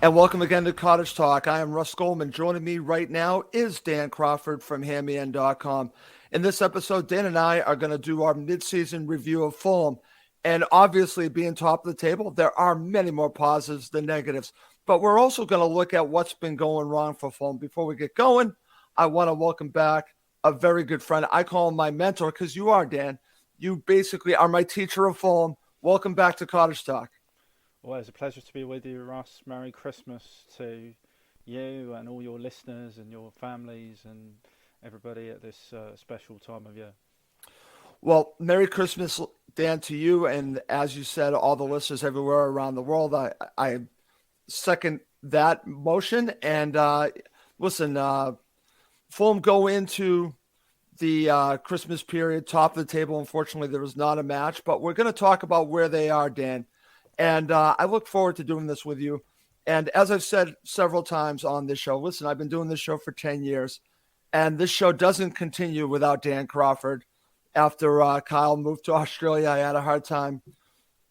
And welcome again to Cottage Talk. I am Russ Goldman. Joining me right now is Dan Crawford from HandMeIn.com. In this episode, Dan and I are going to do our midseason review of Fulham. And obviously, being top of the table, there are many more positives than negatives. But we're also going to look at what's been going wrong for Fulham. Before we get going, I want to welcome back a very good friend. I call him my mentor because you are, Dan. You basically are my teacher of Fulham. Welcome back to Cottage Talk. Well, it's a pleasure to be with you, Russ. Merry Christmas to you and all your listeners and your families and everybody at this special time of year. Well, Merry Christmas, Dan, to you, and as you said, all the listeners everywhere around the world. I second that motion. And listen, Fulham go into the Christmas period top of the table. Unfortunately, there was not a match, but we're going to talk about where they are, Dan. And I look forward to doing this with you. And as I've said several times on this show, listen, I've been doing this show for 10 years, and this show doesn't continue without Dan Crawford. After Kyle moved to Australia, I had a hard time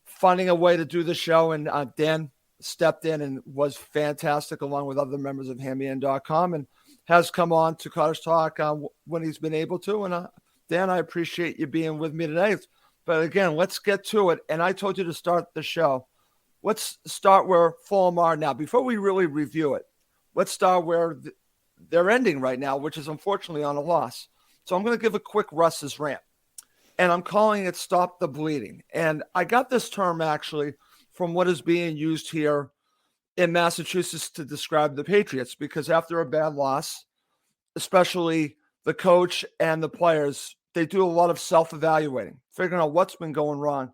finding a way to do the show, and Dan stepped in and was fantastic along with other members of HandMeIn.com and has come on to Cottage Talk when he's been able to. And Dan, I appreciate you being with me today. But again, let's get to it. And I told you to start the show. Let's start where Fulham are now. Before we really review it, let's start where they're ending right now, which is unfortunately on a loss. So I'm going to give a quick Russ's rant, and I'm calling it Stop the Bleeding. And I got this term actually from what is being used here in Massachusetts to describe the Patriots, because after a bad loss, especially the coach and the players, they do a lot of self-evaluating, figuring out what's been going wrong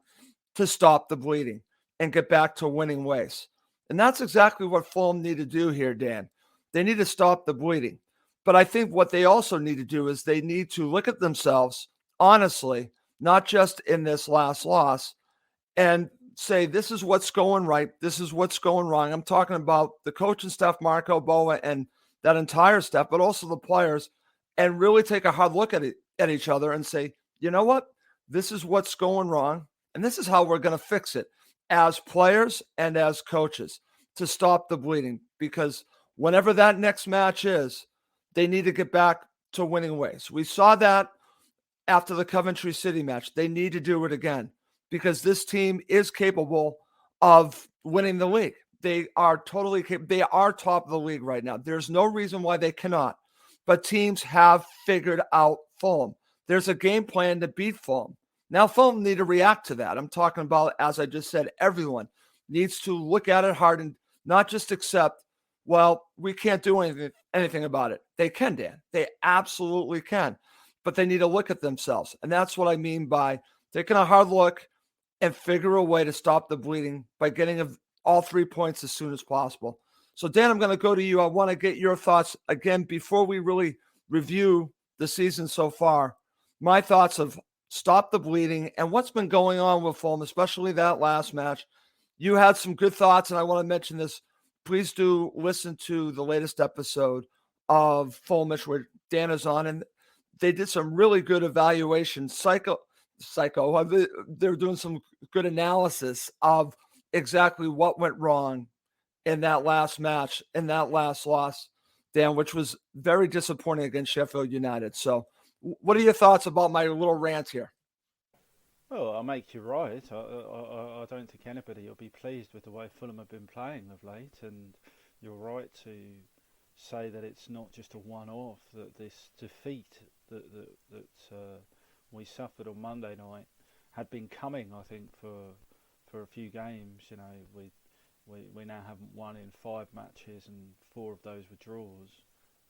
to stop the bleeding and get back to winning ways. And that's exactly what Fulham need to do here, Dan. They need to stop the bleeding. But I think what they also need to do is they need to look at themselves honestly, not just in this last loss, and say, this is what's going right. This is what's going wrong. I'm talking about the coaching staff, Marco Boa, and that entire staff, but also the players, and really take a hard look at each other and say, you know what? This is what's going wrong. And this is how we're going to fix it as players and as coaches to stop the bleeding. Because whenever that next match is, they need to get back to winning ways. We saw that after the Coventry City match. They need to do it again because this team is capable of winning the league. They are totally capable. They are top of the league right now. There's no reason why they cannot. But teams have figured out Fulham. There's a game plan to beat Fulham. Now, Fulham need to react to that. I'm talking about, as I just said, everyone needs to look at it hard and not just accept, well, we can't do anything about it. They can, Dan. They absolutely can. But they need to look at themselves. And that's what I mean by taking a hard look and figure a way to stop the bleeding by getting all 3 points as soon as possible. So, Dan, I'm going to go to you. I want to get your thoughts again before we really review the season so far. My thoughts of stop the bleeding and what's been going on with Fulham, especially that last match. You had some good thoughts, and I want to mention this. Please do listen to the latest episode of Fulhamish where Dan is on, and they did some really good evaluation. They're doing some good analysis of exactly what went wrong in that last match, in that last loss, Dan, which was very disappointing against Sheffield United. So, what are your thoughts about my little rant here? Well, I'll make you right. I don't think anybody will be pleased with the way Fulham have been playing of late, and you're right to say that it's not just a one-off, that this defeat that we suffered on Monday night had been coming, I think, for a few games. You know, we now haven't won in 5 matches, and 4 of those were draws.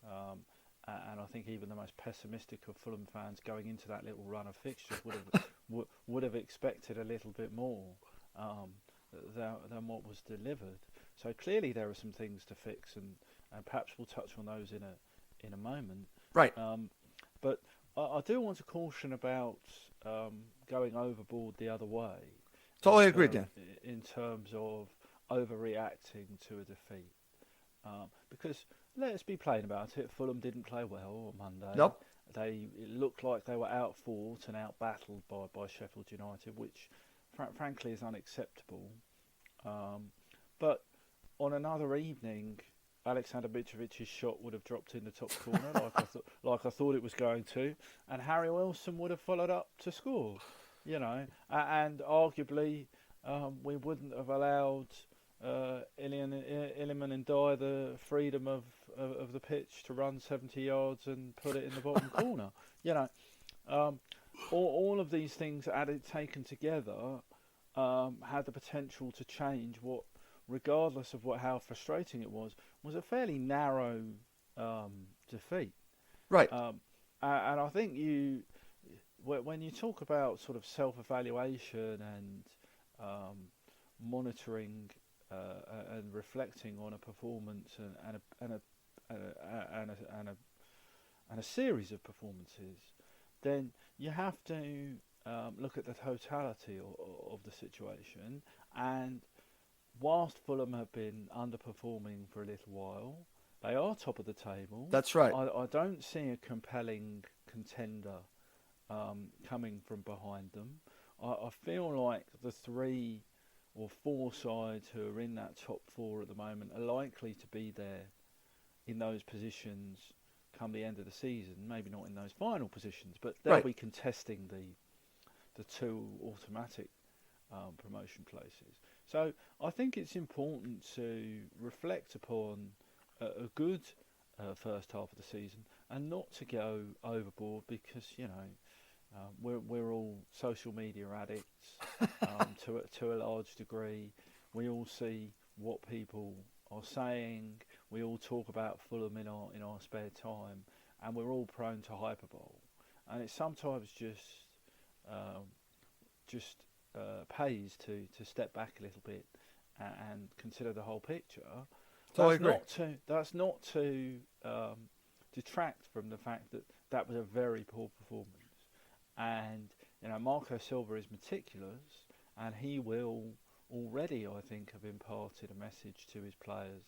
Um, and I think even the most pessimistic of Fulham fans going into that little run of fixtures would have expected a little bit more um, than what was delivered. So clearly there are some things to fix, and perhaps we'll touch on those in a moment. Right. But I do want to caution about going overboard the other way Totally agree, Dan. in terms of overreacting to a defeat. Because let's be plain about it, Fulham didn't play well on Monday. Nope. It looked like they were outfought and outbattled by Sheffield United, which frankly is unacceptable. But on another evening, Alexander Mitrovic's shot would have dropped in the top corner, like I thought it was going to, and Harry Wilson would have followed up to score. And arguably, we wouldn't have allowed Iliman and Dye the freedom of the pitch to run 70 yards and put it in the bottom corner. All of these things taken together had the potential to change what, regardless of how frustrating it was a fairly narrow defeat. Right. And I think when you talk about sort of self-evaluation and monitoring and reflecting on a performance and a series of performances, then you have to look at the totality of the situation. And whilst Fulham have been underperforming for a little while, they are top of the table. That's right. I don't see a compelling contender coming from behind them. I feel like the 3 or 4 sides who are in that top 4 at the moment are likely to be there in those positions come the end of the season. Maybe not in those final positions, but they'll be contesting the 2 automatic promotion places. So I think it's important to reflect upon a good first half of the season and not to go overboard, because we're all social media addicts to a large degree. We all see what people are saying. We all talk about Fulham in our spare time, and we're all prone to hyperbole. And it sometimes just pays to step back a little bit and consider the whole picture. That's not to detract from the fact that was a very poor performance. And Marco Silva is meticulous, and he will already, I think, have imparted a message to his players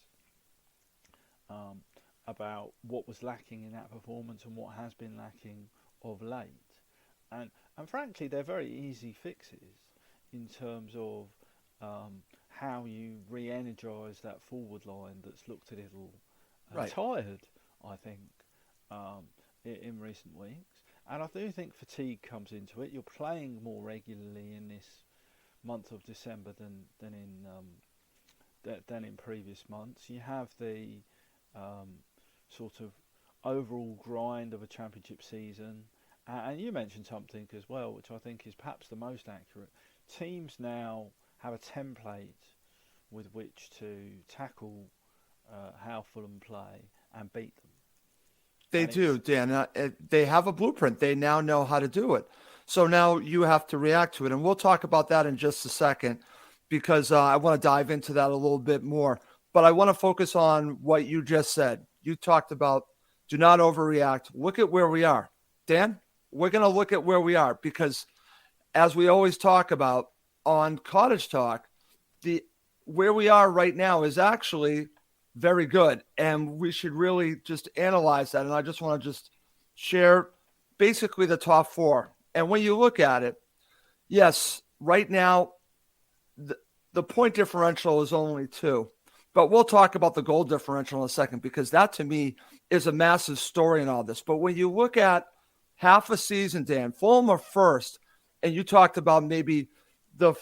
about what was lacking in that performance and what has been lacking of late. And frankly, they're very easy fixes in terms of how you re-energise that forward line that's looked a little tired, I think, in recent weeks. And I do think fatigue comes into it. You're playing more regularly in this month of December than in previous months. You have the sort of overall grind of a championship season. And you mentioned something as well, which I think is perhaps the most accurate. Teams now have a template with which to tackle how Fulham play and beat them. They do, Dan. They have a blueprint. They now know how to do it. So now you have to react to it. And we'll talk about that in just a second, because I want to dive into that a little bit more. But I want to focus on what you just said. You talked about do not overreact. Look at where we are. Dan, we're going to look at where we are, because as we always talk about on Cottage Talk, where we are right now is actually very good, and we should really just analyze that. And I just want to just share basically the top 4. And when you look at it, yes, right now the point differential is only 2, but we'll talk about the goal differential in a second, because that to me is a massive story in all this. But when you look at half a season, Dan, Fulham are first, and you talked about maybe the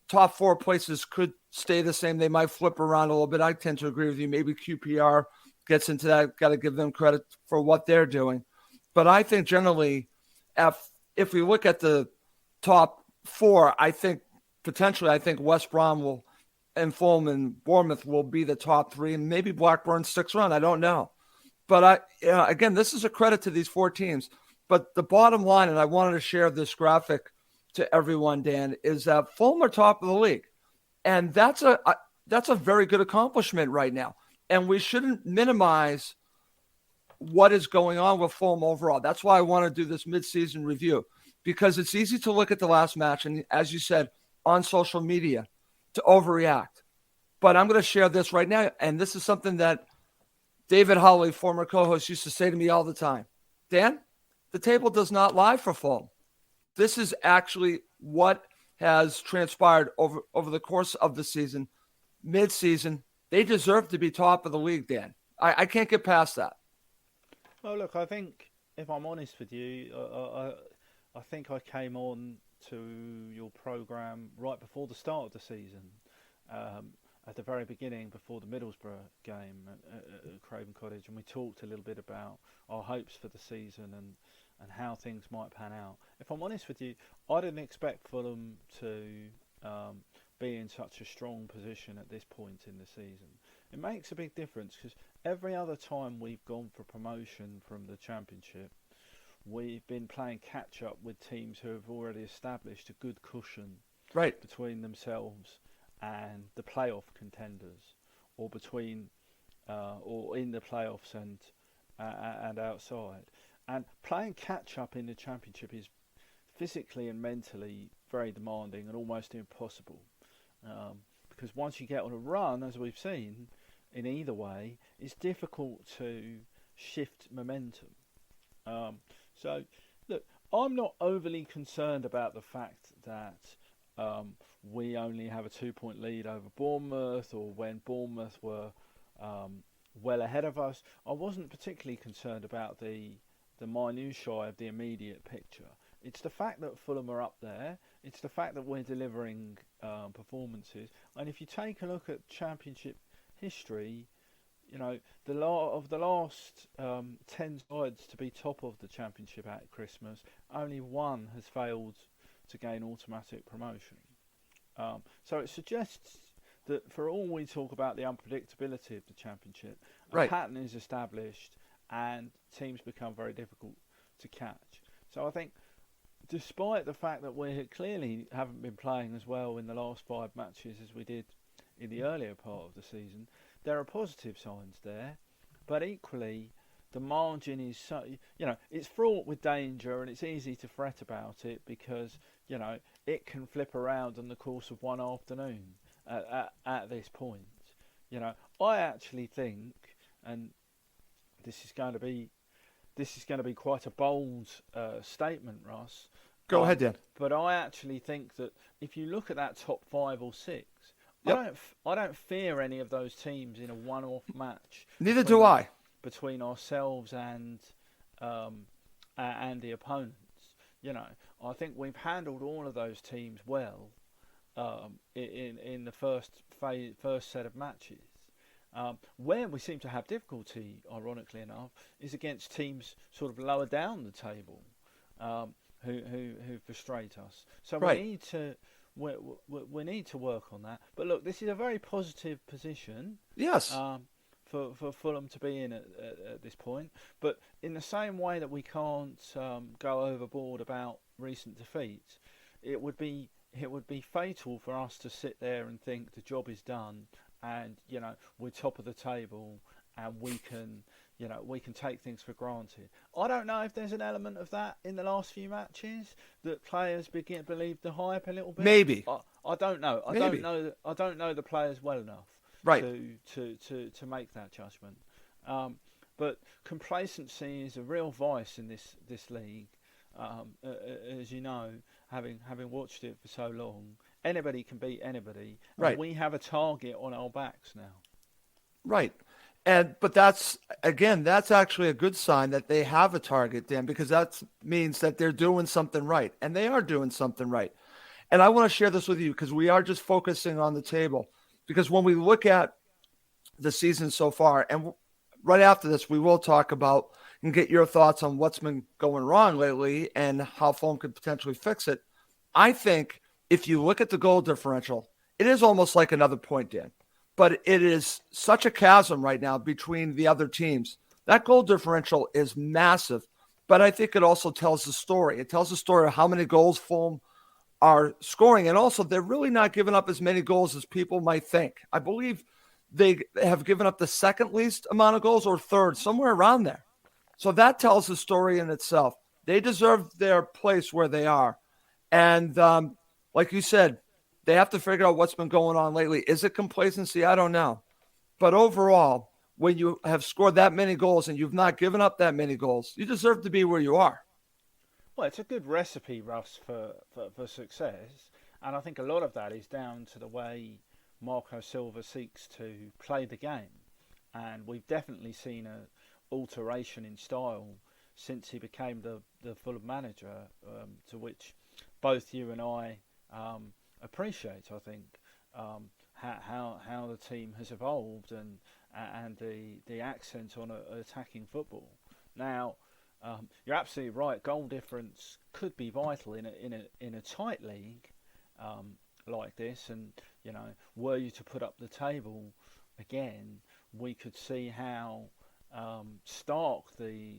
top 4 places could stay the same. They might flip around a little bit. I tend to agree with you. Maybe QPR gets into that. Got to give them credit for what they're doing. But I think generally, if we look at the top 4, I think West Brom and Fulham and Bournemouth will be the top 3, and maybe Blackburn sticks around. I don't know. But again, this is a credit to these 4 teams. But the bottom line, and I wanted to share this graphic to everyone, Dan, is that Fulham are top of the league. And that's a very good accomplishment right now. And we shouldn't minimize what is going on with Fulham overall. That's why I want to do this mid-season review, because it's easy to look at the last match and, as you said, on social media to overreact. But I'm going to share this right now, and this is something that David Holly, former co-host, used to say to me all the time. Dan, the table does not lie for Fulham. This is actually what has transpired over the course of the season. Mid-season, They deserve to be top of the league, Dan. I can't get past that. Well, look, I think if I'm honest with you, I think I came on to your program right before the start of the season, at the very beginning, before the Middlesbrough game at Craven Cottage, and we talked a little bit about our hopes for the season and how things might pan out. If I'm honest with you, I didn't expect Fulham to be in such a strong position at this point in the season. It makes a big difference because every other time we've gone for promotion from the Championship, we've been playing catch up with teams who have already established a good cushion Right. between themselves and the playoff contenders, or between or in the playoffs and outside. And playing catch up in the Championship is physically and mentally very demanding and almost impossible. Because once you get on a run, as we've seen, in either way, it's difficult to shift momentum. So, look, I'm not overly concerned about the fact that we only have a 2-point lead over Bournemouth, or when Bournemouth were well ahead of us. I wasn't particularly concerned about the minutiae of the immediate picture. It's the fact that Fulham are up there. It's the fact that we're delivering performances. And if you take a look at Championship history, you know, the last 10 sides to be top of the Championship at Christmas, only one has failed to gain automatic promotion. So it suggests that for all we talk about the unpredictability of the Championship, a pattern is established and teams become very difficult to catch. So I think, despite the fact that we clearly haven't been playing as well in the last 5 matches as we did in the earlier part of the season, there are positive signs there. But equally, the margin is so, it's fraught with danger, and it's easy to fret about it because, it can flip around in the course of one afternoon at this point. I actually think, and this is going to be quite a bold statement, Russ. Go ahead, Dan. But I actually think that if you look at that top 5 or 6, Yep. I don't fear any of those teams in a one-off match. Neither do I. Between ourselves and the opponents, I think we've handled all of those teams well in the first set of matches. Where we seem to have difficulty, ironically enough, is against teams sort of lower down the table, who frustrate us. So we need to work on that. But look, this is a very positive position. Yes. For Fulham to be in at this point. But in the same way that we can't go overboard about recent defeats, it would be fatal for us to sit there and think the job is done and we're top of the table and we can take things for granted. I don't know if there's an element of that in the last few matches that players believe the hype a little bit. Maybe. I don't know. I don't know the players well enough. Right. To make that judgment. But complacency is a real vice in this league. As you know, having watched it for so long, anybody can beat anybody. Right. And we have a target on our backs now. Right. But that's actually a good sign that they have a target, Dan, because that means that they're doing something right, and they are doing something right. And I want to share this with you because we are just focusing on the table. Because when we look at the season so far, and right after this, we will talk about and get your thoughts on what's been going wrong lately and how Fulham could potentially fix it. I think if you look at the goal differential, it is almost like another point, Dan. But it is such a chasm right now between the other teams. That goal differential is massive, but I think it also tells the story. It tells the story of how many goals Fulham are scoring, and also they're really not giving up as many goals as people might think. I believe they have given up the second least amount of goals or third, somewhere around there. So that tells the story in itself. They deserve their place where they are. And like you said, they have to figure out what's been going on lately. Is it complacency? I don't know. But overall, when you have scored that many goals and you've not given up that many goals, you deserve to be where you are. Well, it's a good recipe, Russ, for success. And I think a lot of that is down to the way Marco Silva seeks to play the game, and we've definitely seen a alteration in style since he became the Fulham manager, to which both you and I appreciate. I think how the team has evolved and the accent on attacking football. Now, you're absolutely right. Goal difference could be vital in a tight league like this, and were you to put up the table again, we could see how stark the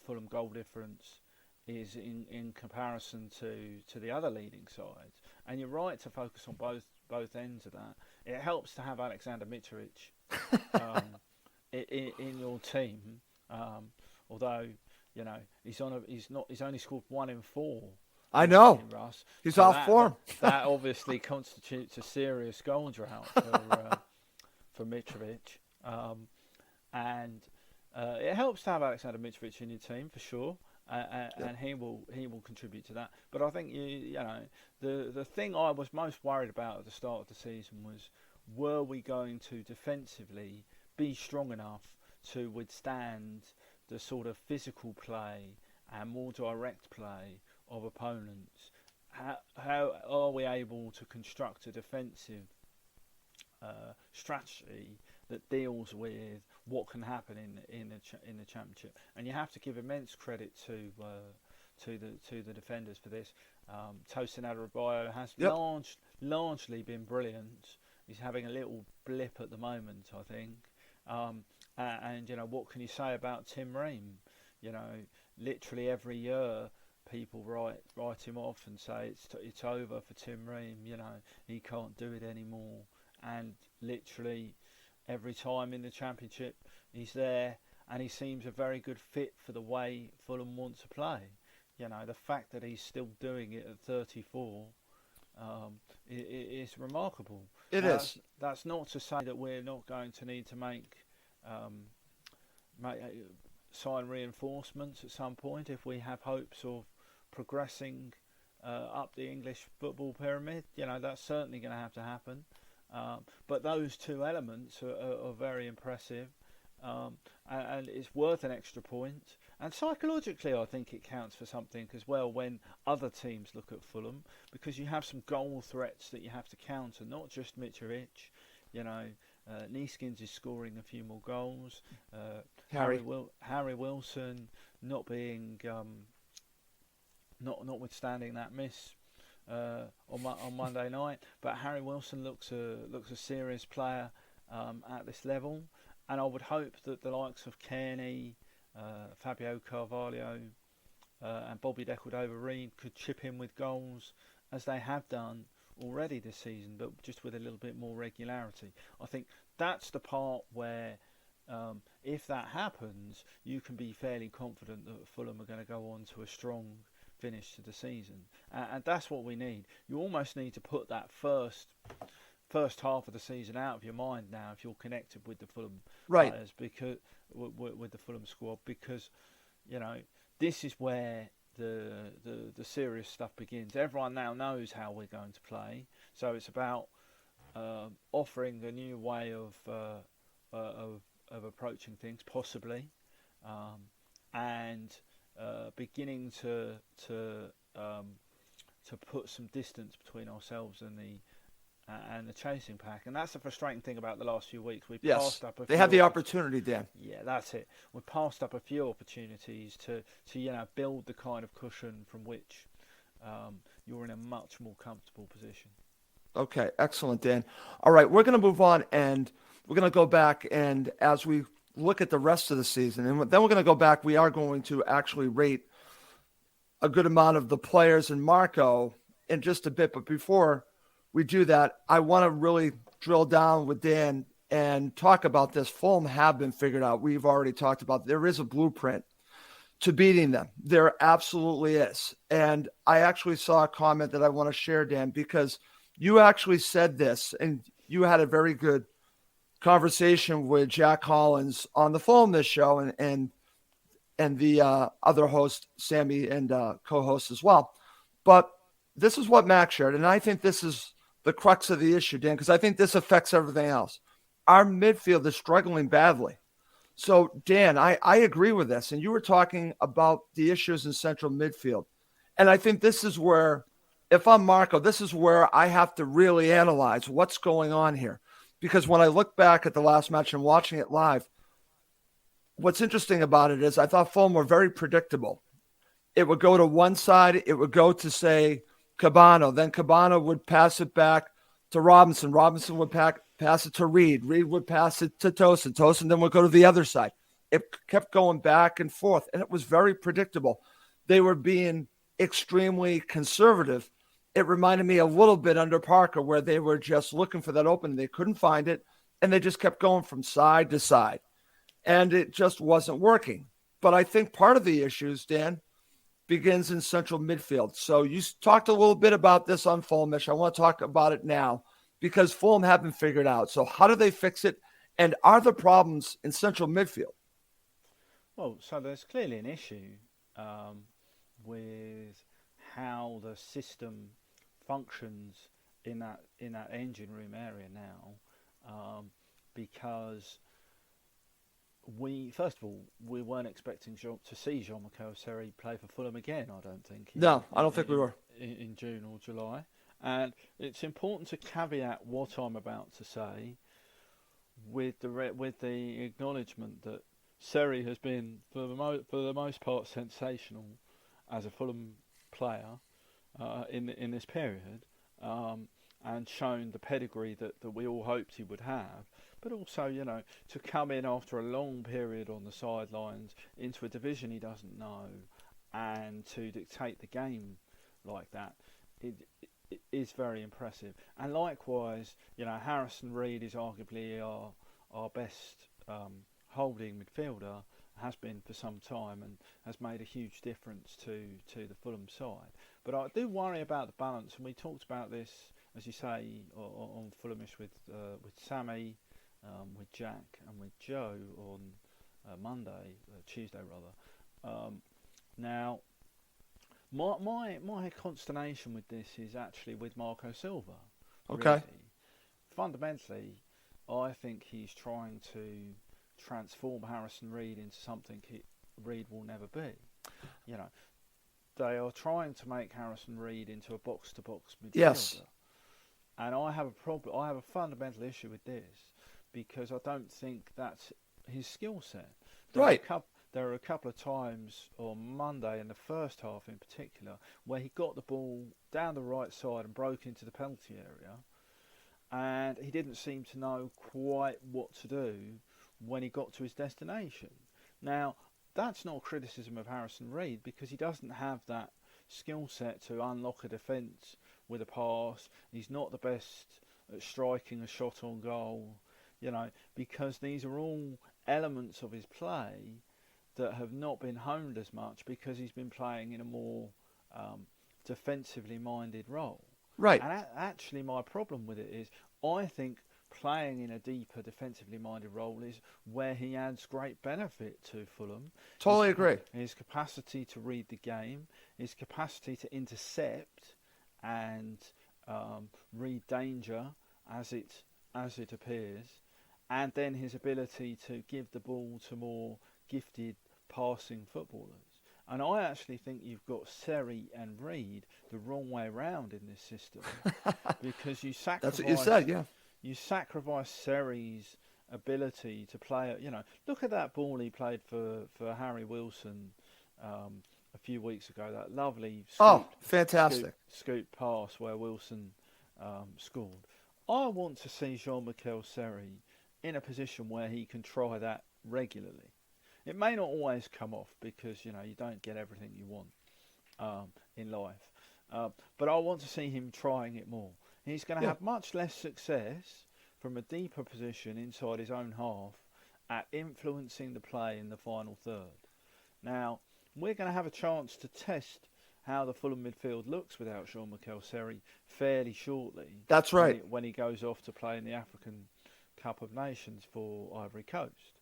Fulham goal difference is in comparison to the other leading sides. And you're right to focus on both ends of that. It helps to have Alexander Mitrovic in your team, although he's only scored 1 in 4. I know. Russ. He's so off form. That obviously constitutes a serious goal drought for Mitrovic. And it helps to have Alexander Mitrovic in your team for sure, and he will contribute to that. But I think the thing I was most worried about at the start of the season was, were we going to defensively be strong enough to withstand the sort of physical play and more direct play of opponents? How are we able to construct a defensive strategy that deals with what can happen in the championship? And you have to give immense credit to the defenders for this. Tosin Adarabioyo has largely been brilliant. He's having a little blip at the moment, I think. And what can you say about Tim Ream? Literally every year people write him off and say it's over for Tim Ream. He can't do it anymore. And literally every time in the championship he's there, and he seems a very good fit for the way Fulham want to play. The fact that he's still doing it at 34 is remarkable. It is. That's not to say that we're not going to need to sign reinforcements at some point if we have hopes of progressing up the English football pyramid. That's certainly going to have to happen. But those two elements are very impressive, and it's worth an extra point. And psychologically, I think it counts for something as well when other teams look at Fulham, because you have some goal threats that you have to counter, not just Mitrovic. Neeskins is scoring a few more goals. Harry Wilson not being notwithstanding that miss on Monday night, but Harry Wilson looks a serious player at this level, and I would hope that the likes of Kearney, Fabio Carvalho, and Bobby De Cordova-Reid could chip in with goals as they have done already this season, but just with a little bit more regularity. I think that's the part where, if that happens, you can be fairly confident that Fulham are going to go on to a strong finish to the season, and that's what we need. You almost need to put that first half of the season out of your mind now if you're connected with the Fulham players, because with the Fulham squad, because this is where the serious stuff begins. Everyone now knows how we're going to play, so it's about offering a new way of approaching things, possibly, and beginning to put some distance between ourselves and the chasing pack. And that's the frustrating thing about the last few weeks. They had the opportunity, Dan. Yeah, that's it. We passed up a few opportunities to build the kind of cushion from which you're in a much more comfortable position. Okay, excellent, Dan. All right, we're going to move on, and we're going to go back, and as we look at the rest of the season, and then we're going to go back, we are going to actually rate a good amount of the players and Marco in just a bit. But before we do that, I want to really drill down with Dan and talk about this. Fulham have been figured out. We've already talked about there is a blueprint to beating them. There absolutely is. And I actually saw a comment that I want to share, Dan, because you actually said this, and you had a very good conversation with Jack Hollins on the phone this show, and the other host, Sammy, and co-host as well. But this is what Max shared, and I think this is the crux of the issue, Dan, because I think this affects everything else. Our midfield is struggling badly. So, Dan, I agree with this. And you were talking about the issues in central midfield. And I think this is where, if I'm Marco, this is where I have to really analyze what's going on here. Because when I look back at the last match and watching it live, what's interesting about it is I thought Fulham were very predictable. It would go to one side, it would go to, say, Cabano. Then Cabano would pass it back to Robinson. Robinson would pass it to Reed. Reed would pass it to Tosin. Tosin then would go to the other side. It kept going back and forth, and it was very predictable. They were being extremely conservative. It reminded me a little bit under Parker, where they were just looking for that opening. They couldn't find it, and they just kept going from side to side. And it just wasn't working. But I think part of the issues, Dan, begins in central midfield. So you talked a little bit about this on Fulhamish. I want to talk about it now because Fulham haven't figured out. So how do they fix it? And are the problems in central midfield? Well, so there's clearly an issue with how the system functions in that engine room area now, because first of all, we weren't expecting to see Jean-Michel Seri play for Fulham again, I don't think. No, I don't think we were. In June or July. And it's important to caveat what I'm about to say with the acknowledgement that Seri has been, for the most part, sensational as a Fulham player in this period, and shown the pedigree that we all hoped he would have. But also, to come in after a long period on the sidelines into a division he doesn't know and to dictate the game like that, it is very impressive. And likewise, Harrison Reed is arguably our best holding midfielder, has been for some time, and has made a huge difference to the Fulham side. But I do worry about the balance, and we talked about this, as you say, on Fulhamish with Sammy, with Jack and with Joe on Tuesday rather. Now, my consternation with this is actually with Marco Silva. Okay. Really. Fundamentally, I think he's trying to transform Harrison Reed into something Reed will never be. They are trying to make Harrison Reed into a box-to-box midfielder. Yes. And I have a problem. I have a fundamental issue with this, because I don't think that's his skill set. Right. There are a couple of times on Monday in the first half in particular where he got the ball down the right side and broke into the penalty area, and he didn't seem to know quite what to do when he got to his destination. Now, that's not a criticism of Harrison Reed, because he doesn't have that skill set to unlock a defence with a pass. He's not the best at striking a shot on goal. Because these are all elements of his play that have not been honed as much, because he's been playing in a more defensively minded role. Right. And actually my problem with it is, I think playing in a deeper defensively minded role is where he adds great benefit to Fulham. Totally agree. His capacity to read the game, his capacity to intercept and read danger as it appears, and then his ability to give the ball to more gifted passing footballers. And I actually think you've got Seri and Reed the wrong way round in this system, because you sacrifice. That's what you said, yeah. You sacrifice Seri's ability to play. Look at that ball he played for Harry Wilson a few weeks ago. That lovely fantastic scoop pass where Wilson scored. I want to see Jean-Michel Seri in a position where he can try that regularly. It may not always come off, because you don't get everything you want in life, but I want to see him trying it more. He's going to have much less success from a deeper position inside his own half at influencing the play in the final third. Now, we're going to have a chance to test how the Fulham midfield looks without Jean-Michel Seri fairly shortly. That's right. When he goes off to play in the African Cup of Nations for Ivory Coast.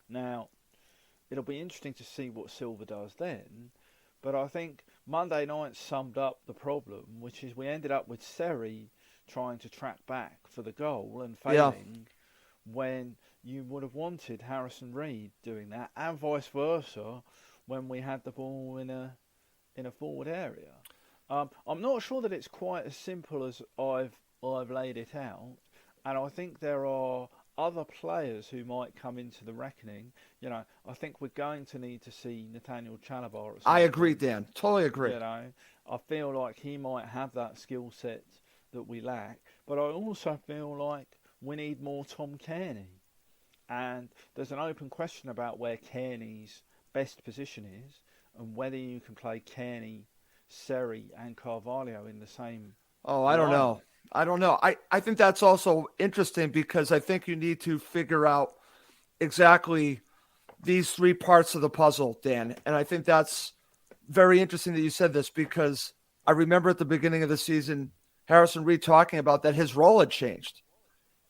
Now, it'll be interesting to see what Silva does then, but I think Monday night summed up the problem, which is we ended up with Seri trying to track back for the goal and failing when you would have wanted Harrison Reed doing that, and vice versa when we had the ball in a forward area. I'm not sure that it's quite as simple as I've laid it out, and I think there are other players who might come into the reckoning. I think we're going to need to see Nathaniel Chalabar at some I agree, point. Dan. Totally agree. I feel like he might have that skill set that we lack, but I also feel like we need more Tom Kearney. And there's an open question about where Kearney's best position is and whether you can play Kearney, Seri and Carvalho in the same I don't know. I think that's also interesting because I think you need to figure out exactly these three parts of the puzzle, Dan. And I think that's very interesting that you said this because I remember at the beginning of the season, Harrison Reed talking about that his role had changed.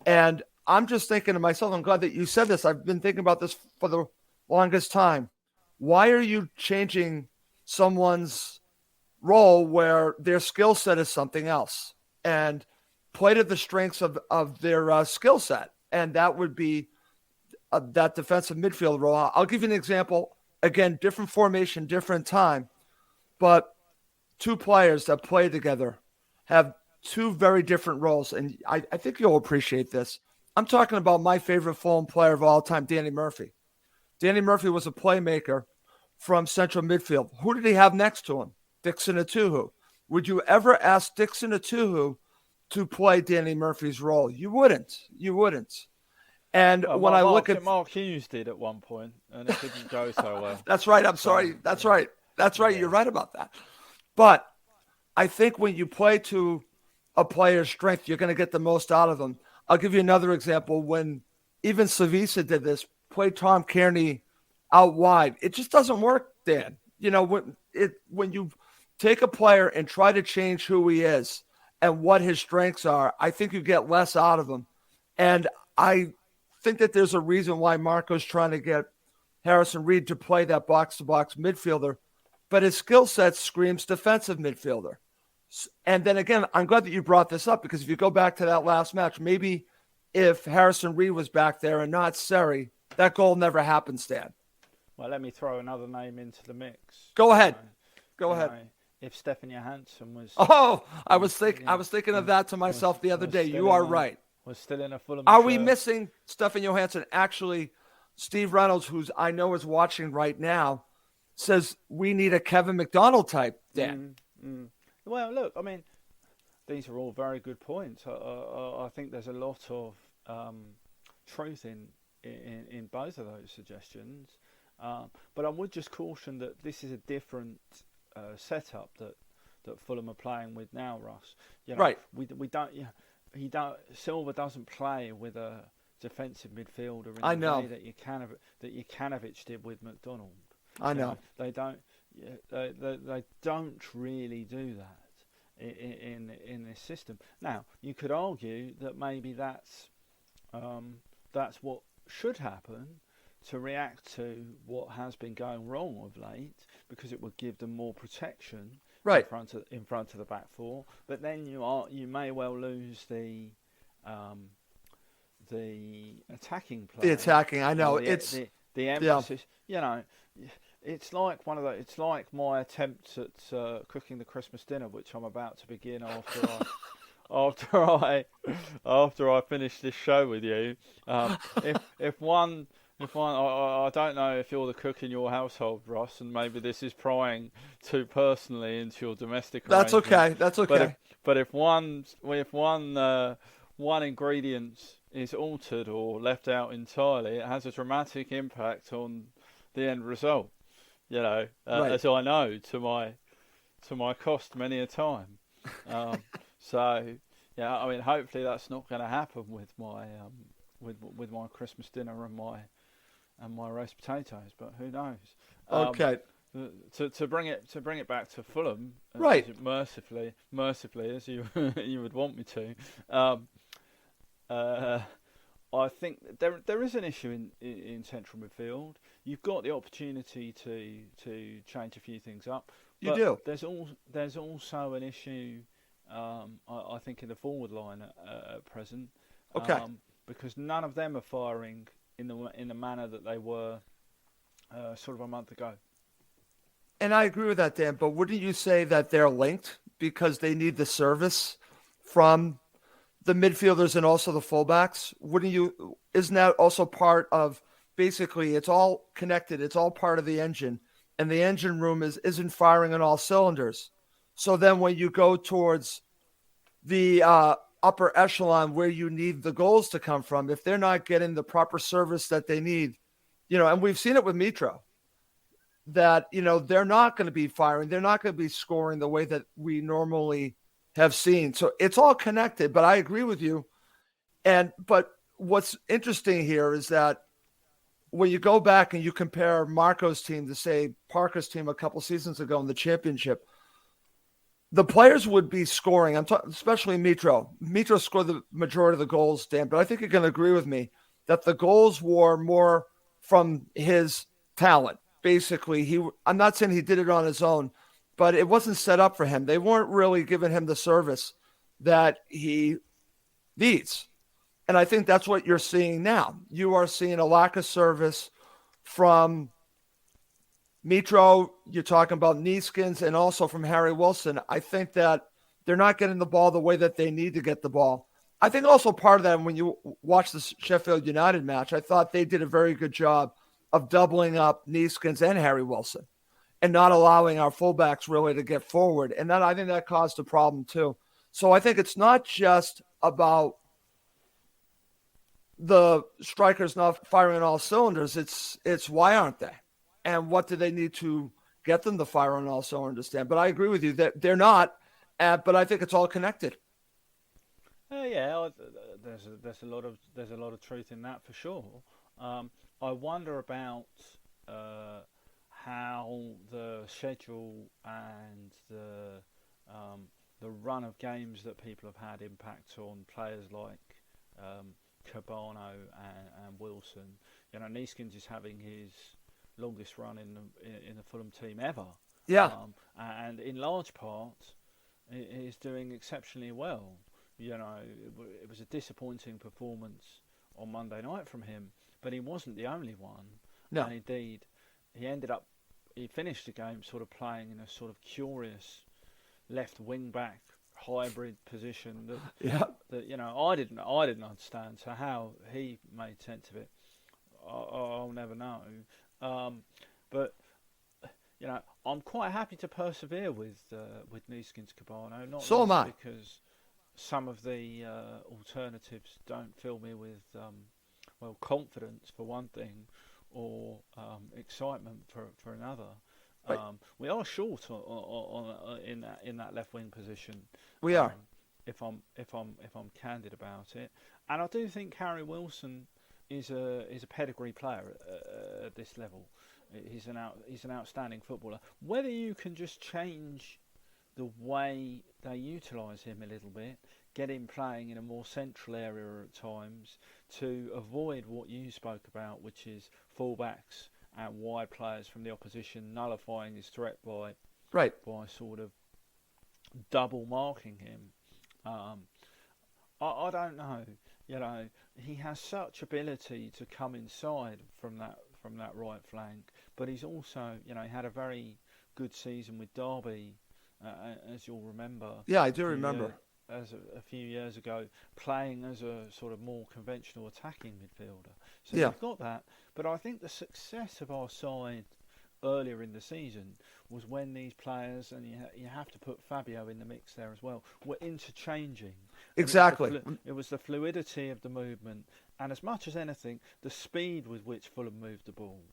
And I'm just thinking to myself, I'm glad that you said this. I've been thinking about this for the longest time. Why are you changing someone's role where their skill set is something else? And play to the strengths of their skill set. And that would be that defensive midfield role. I'll give you an example. Again, different formation, different time. But two players that play together have two very different roles. And I think you'll appreciate this. I'm talking about my favorite Fulham player of all time, Danny Murphy. Danny Murphy was a playmaker from central midfield. Who did he have next to him? Dixon Atuhu. Would you ever ask Dixon Atuhu to play Danny Murphy's role? You wouldn't. And when I look at Mark Hughes did at one point, and it didn't go so well. That's right. I'm sorry. That's right. Yeah. You're right about that. But I think when you play to a player's strength, you're going to get the most out of them. I'll give you another example. When even Savisa did this, play Tom Kearney out wide. It just doesn't work, Dan. When you take a player and try to change who he is and what his strengths are, I think you get less out of him. And I think that there's a reason why Marco's trying to get Harrison Reed to play that box-to-box midfielder, but his skill set screams defensive midfielder. And then again, I'm glad that you brought this up because if you go back to that last match, maybe if Harrison Reed was back there and not Seri, that goal never happened, Stan. Well, let me throw another name into the mix. Go ahead. Go ahead. If Stefan Johansson was... I was thinking of that to myself the other day. You are right. Was still in a Fulham Are shirt. we missing Stefan Johansson? Actually, Steve Reynolds, who's I know is watching right now, says we need a Kevin McDonald type, Dan. Well, look, I mean, these are all very good points. I think there's a lot of truth in both of those suggestions. But I would just caution that this is a different setup that Fulham are playing with now, Russ. Right. We don't. Silva doesn't play with a defensive midfielder in the way that Jokanovic did with McDonald. I know. They don't. They don't really do that in this system. Now, you could argue that maybe that's what should happen to react to what has been going wrong of late, because it would give them more protection right in front of the back four. But then you may well lose the attacking play. The attacking, I know. It's the emphasis. Yeah. It's like It's like my attempt at cooking the Christmas dinner, which I'm about to begin after I finish this show with you. If one, I don't know if you're the cook in your household, Ross, and maybe this is prying too personally into your domestic arrangements. That's okay. But if one ingredient is altered or left out entirely, it has a dramatic impact on the end result. Right. As I know to my cost many a time. So yeah, I mean, hopefully that's not going to happen with my with my Christmas dinner and my roast potatoes. But who knows? Okay. To bring it back to Fulham, right? Mercifully, as you you would want me to. I think there is an issue in central midfield. You've got the opportunity to change a few things up. You But do. there's also an issue, I think, in the forward line at present, Okay. because none of them are firing in the manner that they were sort of a month ago. And I agree with that, Dan, but wouldn't you say that they're linked because they need the service from the midfielders and also the fullbacks? Wouldn't you, isn't that also part of basically it's all connected, it's all part of the engine, and the engine room isn't firing on all cylinders. So then when you go towards the upper echelon where you need the goals to come from, if they're not getting the proper service that they need, and we've seen it with Mitro that they're not going to be firing, they're not going to be scoring the way that we normally have seen. So it's all connected, but I agree with you. But what's interesting here is that when you go back and you compare Marco's team to say Parker's team a couple seasons ago in the championship, the players would be scoring. I'm talking especially Mitro. Mitro scored the majority of the goals, Dan, but I think you're going to agree with me that the goals were more from his talent. Basically, I'm not saying he did it on his own, but it wasn't set up for him. They weren't really giving him the service that he needs. And I think that's what you're seeing now. You are seeing a lack of service from Mitro. You're talking about Neeskins and also from Harry Wilson. I think that they're not getting the ball the way that they need to get the ball. I think also part of that, when you watch the Sheffield United match, I thought they did a very good job of doubling up Neeskins and Harry Wilson and not allowing our fullbacks really to get forward. And I think that caused a problem too. So I think it's not just about the strikers not firing on all cylinders. It's why aren't they? And what do they need to get them to fire on all cylinders, Dan? But I agree with you that they're not, but I think it's all connected. Yeah, there's a lot of truth in that for sure. I wonder about how the schedule and the run of games that people have had impact on players like Cabano and Wilson. Neeskins is having his longest run in the Fulham team ever. Yeah. And in large part, is doing exceptionally well. It was a disappointing performance on Monday night from him, but he wasn't the only one. No. And indeed, he finished the game sort of playing in a sort of curious left wing back hybrid position that I didn't understand. So how he made sense of it, I'll never know. But I'm quite happy to persevere with Neeskins Cabano, not so least am I. because some of the alternatives don't fill me with confidence for one thing, or excitement for another. Right. We are short in that left wing position. We are. If I'm candid about it, and I do think Harry Wilson is a pedigree player at this level. He's an outstanding footballer. Whether you can just change the way they utilise him a little bit, get him playing in a more central area at times to avoid what you spoke about, which is fullbacks and wide players from the opposition nullifying his threat by sort of double marking him. I don't know. He has such ability to come inside from that right flank, but he's also, he had a very good season with Derby, as you'll remember. Yeah, I do remember. As a few years ago, playing as a sort of more conventional attacking midfielder. So Yeah. you've got that. But I think the success of our side earlier in the season was when these players, and you have to put Fabio in the mix there as well, were interchanging. Exactly. It was the fluidity of the movement, and as much as anything, the speed with which Fulham moved the ball.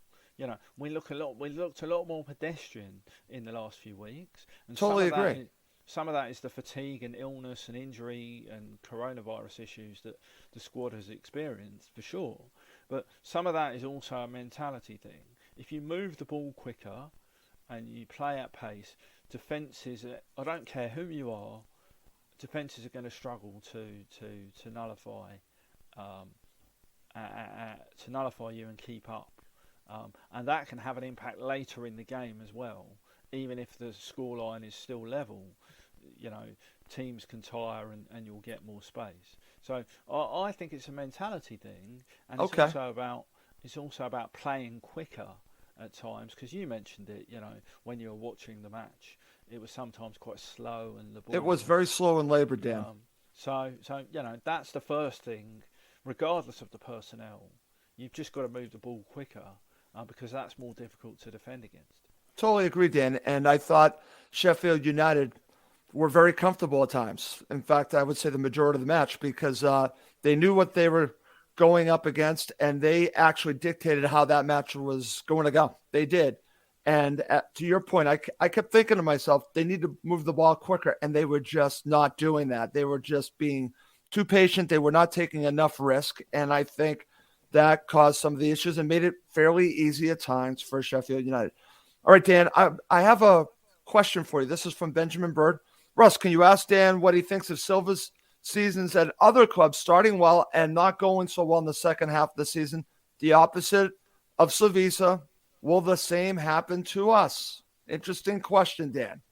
We looked a lot more pedestrian in the last few weeks. And Totally agree. Some of that is the fatigue and illness and injury and coronavirus issues that the squad has experienced, for sure. But some of that is also a mentality thing. If you move the ball quicker and you play at pace, defences, I don't care who you are, defences are going to struggle to nullify you and keep up. And that can have an impact later in the game as well. even if the scoreline is still level, you know, teams can tire and you'll get more space. So I think it's a mentality thing, and Okay. it's also about playing quicker at times, because you mentioned it. You know, when you were watching the match, it was sometimes quite slow and It was laborious. very slow and labored, Dan. So you know, that's the first thing, regardless of the personnel. You've just got to move the ball quicker, because that's more difficult to defend against. Totally agree, Dan. And I thought Sheffield United were very comfortable at times. In fact, I would say the majority of the match because they knew what they were going up against, and they actually dictated how that match was going to go. They did. And to your point, I kept thinking to myself, they need to move the ball quicker, and they were just not doing that. They were just being too patient. They were not taking enough risk, and I think that caused some of the issues and made it fairly easy at times for Sheffield United. All right, Dan, I have a question for you. This is from Benjamin Bird. Russ, can you ask Dan what he thinks of Silva's seasons at other clubs starting well and not going so well in the second half of the season? The opposite of Slavisa. Will the same happen to us? Interesting question, Dan.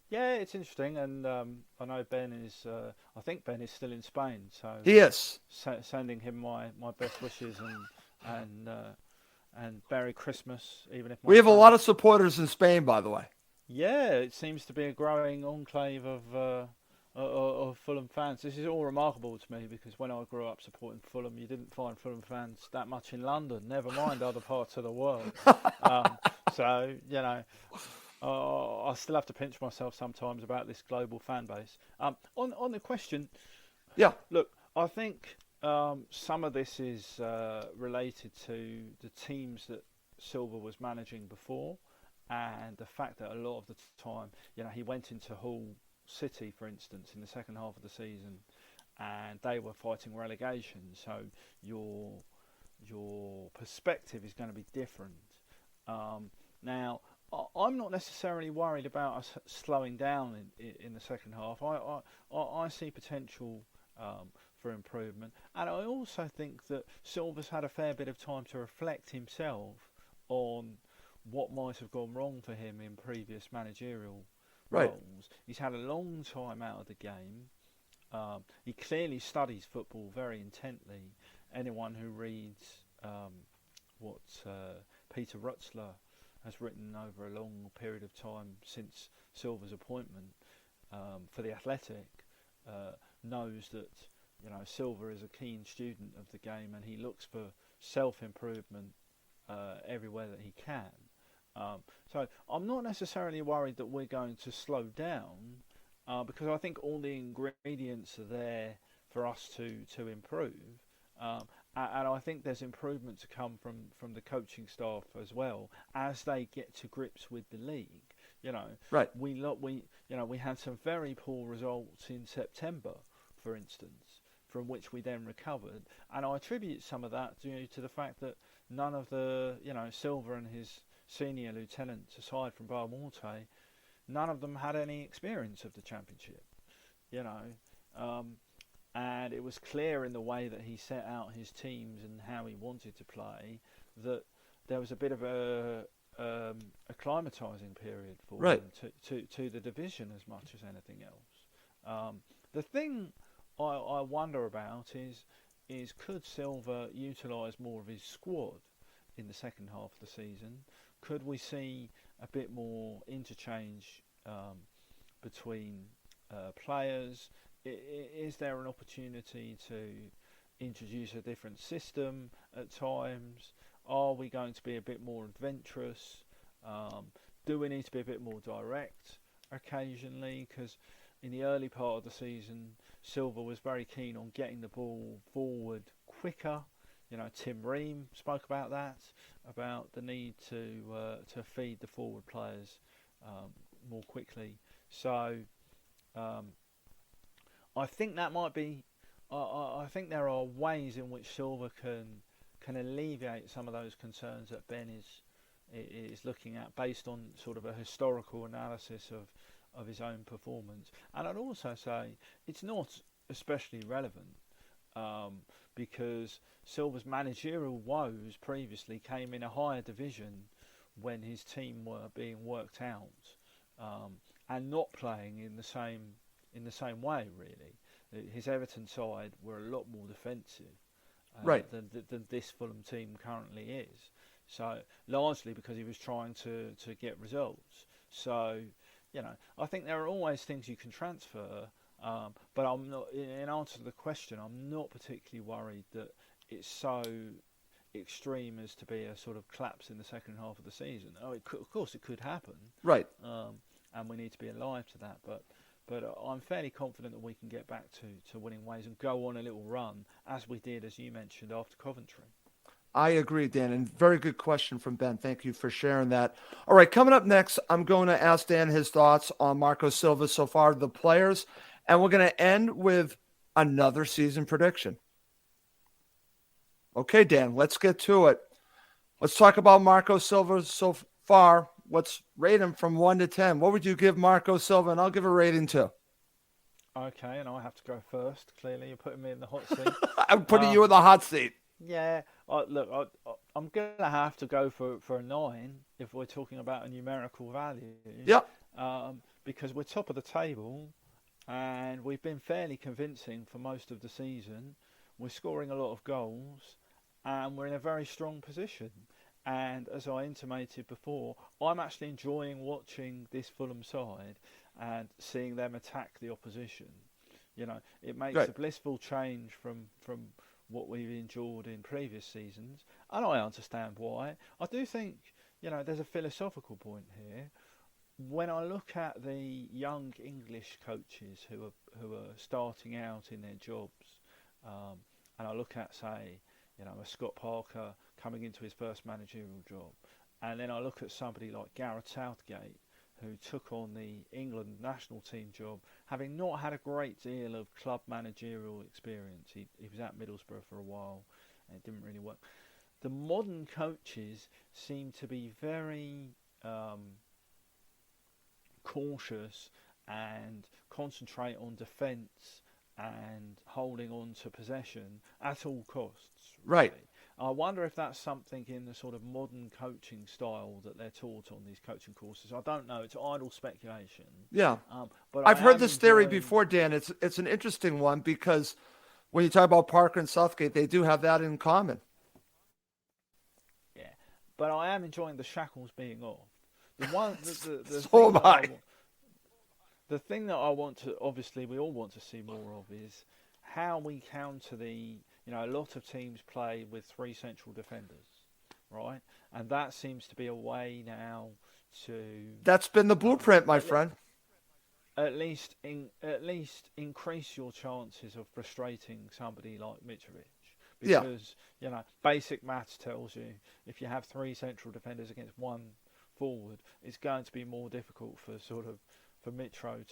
Yeah, it's interesting, and I know Ben is. I think Ben is still in Spain, so He is. sending him my best wishes and Merry Christmas, even if my We have a son. lot of supporters in Spain, by the way. Yeah, it seems to be a growing enclave of Fulham fans. This is all remarkable to me, because when I grew up supporting Fulham, you didn't find Fulham fans that much in London. Never mind other parts of the world. Um, so you know. I still have to pinch myself sometimes about this global fan base. On the question, Yeah, look, I think some of this is related to the teams that Silva was managing before, and the fact that a lot of the time, you know, he went into Hull City, for instance, in the second half of the season, and they were fighting relegation. So your perspective is going to be different. Now, I'm not necessarily worried about us slowing down in the second half. I see potential for improvement, and I also think that Silva's had a fair bit of time to reflect himself on what might have gone wrong for him in previous managerial right. roles. He's had a long time out of the game. He clearly studies football very intently. Anyone who reads what Peter Rutzler has written over a long period of time since Silva's appointment for the Athletic knows that, you know, Silva is a keen student of the game, and he looks for self-improvement everywhere that he can. So I'm not necessarily worried that we're going to slow down, because I think all the ingredients are there for us to improve. And I think there's improvement to come from the coaching staff as well as they get to grips with the league. You know, Right. we had some very poor results in September, for instance, from which we then recovered, and I attribute some of that to the fact that none of the, you know, Silva and his senior lieutenants, aside from Brom, none of them had any experience of the Championship. You know. And it was clear in the way that he set out his teams and how he wanted to play that there was a bit of a acclimatising period for Right. him to the division as much as anything else. The thing I wonder about is could Silva utilise more of his squad in the second half of the season? Could we see a bit more interchange between players? Is there an opportunity to introduce a different system at times? Are we going to be a bit more adventurous? Do we need to be a bit more direct occasionally? Because in the early part of the season, Silva was very keen on getting the ball forward quicker. You know, Tim Ream spoke about that, about the need to feed the forward players more quickly. So I think that might be. I think there are ways in which Silva can alleviate some of those concerns that Ben is looking at, based on sort of a historical analysis of his own performance. And I'd also say it's not especially relevant because Silva's managerial woes previously came in a higher division when his team were being worked out and not playing in the same way. Really, his Everton side were a lot more defensive than this Fulham team currently is. So largely because he was trying to get results. So I think there are always things you can transfer, but I'm not. In answer to the question, I'm not particularly worried that it's so extreme as to be a sort of collapse in the second half of the season. Of course, it could happen, Right. and we need to be alive to that. But I'm fairly confident that we can get back to winning ways and go on a little run, as we did, as you mentioned, after Coventry. I agree, Dan, and very good question from Ben. Thank you for sharing that. All right, coming up next, I'm going to ask Dan his thoughts on Marco Silva so far, the players, and we're going to end with another season prediction. Okay, Dan, let's get to it. Let's talk about Marco Silva so far. Let's rate him from 1 to 10. What would you give Marco Silva? And I'll give a rating too. Okay, and I have to go first. Clearly, you're putting me in the hot seat. I'm putting you in the hot seat. Yeah, look, I'm going to have to go for a 9 if we're talking about a numerical value. Yeah. Because we're top of the table and we've been fairly convincing for most of the season. We're scoring a lot of goals and we're in a very strong position. And as I intimated before, I'm actually enjoying watching this Fulham side and seeing them attack the opposition. It makes a blissful change from what we've endured in previous seasons, and I understand why. I do think, there's a philosophical point here. When I look at the young English coaches who are starting out in their jobs, and I look at, say, a Scott Parker coming into his first managerial job, and then I look at somebody like Gareth Southgate, who took on the England national team job, having not had a great deal of club managerial experience. He was at Middlesbrough for a while, and it didn't really work. The modern coaches seem to be very cautious and concentrate on defence and holding on to possession at all costs. Right. I wonder if that's something in the sort of modern coaching style that they're taught on these coaching courses. I don't know. It's idle speculation. Yeah. But I've heard this theory before, Dan. It's an interesting one because when you talk about Parker and Southgate, they do have that in common. Yeah. But I am enjoying the shackles being off. So am I. The thing that I want to, obviously we all want to see more of, is how we counter the, a lot of teams play with 3 central defenders, right? And that seems to be a way now to... That's been the blueprint, my friend. At least increase your chances of frustrating somebody like Mitrovic. Because, basic maths tells you if you have 3 central defenders against 1 forward, it's going to be more difficult for Mitro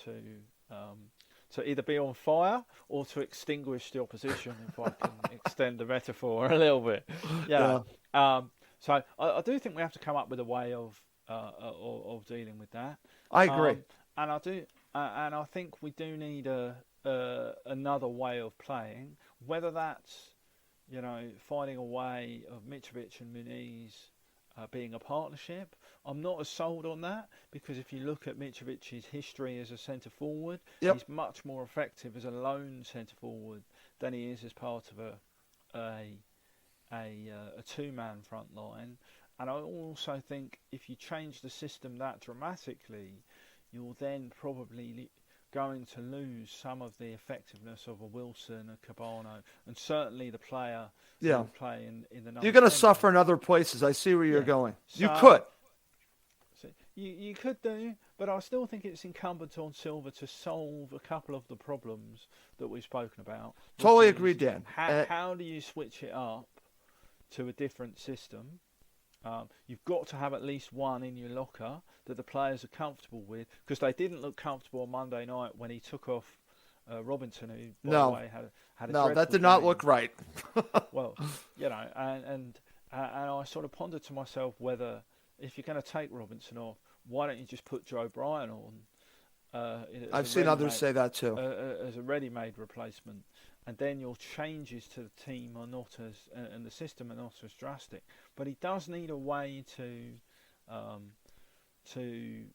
to either be on fire or to extinguish the opposition, if I can extend the metaphor a little bit. Yeah. So I do think we have to come up with a way of dealing with that. I agree. And I think we do need another way of playing, whether that's finding a way of Mitrovic and Muniz being a partnership. I'm not as sold on that, because if you look at Mitrovic's history as a centre forward, he's much more effective as a lone centre forward than he is as part of a 2-man front line. And I also think if you change the system that dramatically, you're then probably going to lose some of the effectiveness of a Wilson, a Cabano, and certainly the player who will play in the number. You're going to 10. suffer in other places. I see where you're going. So, you could. You could do, but I still think it's incumbent on Silva to solve a couple of the problems that we've spoken about. Totally agree, Dan. How do you switch it up to a different system? You've got to have at least one in your locker that the players are comfortable with, because they didn't look comfortable on Monday night when he took off Robinson, who, by the way, had a that did not look right. Well, and I sort of pondered to myself whether, if you're going to take Robinson off, why don't you just put Joe Bryan on? I've seen others say that too. As a ready-made replacement, and then your changes to the team are not as, and the system are not as drastic. But he does need a way to to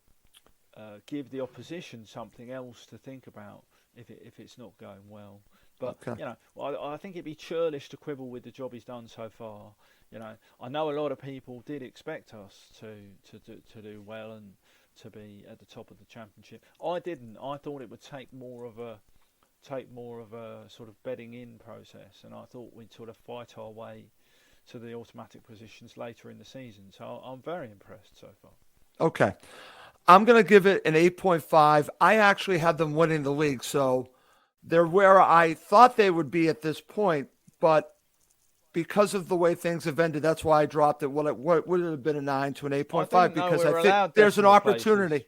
give the opposition something else to think about if it's not going well. But Okay. I think it'd be churlish to quibble with the job he's done so far. I know a lot of people did expect us to do well and to be at the top of the championship. I didn't. I thought it would take more of a sort of bedding in process, and I thought we'd sort of fight our way to the automatic positions later in the season. So I'm very impressed so far. Okay. I'm going to give it an 8.5. I actually had them winning the league, so they're where I thought they would be at this point, but because of the way things have ended, that's why I dropped it. What would it have been a 9 to an 8.5? Because I think there's an opportunity.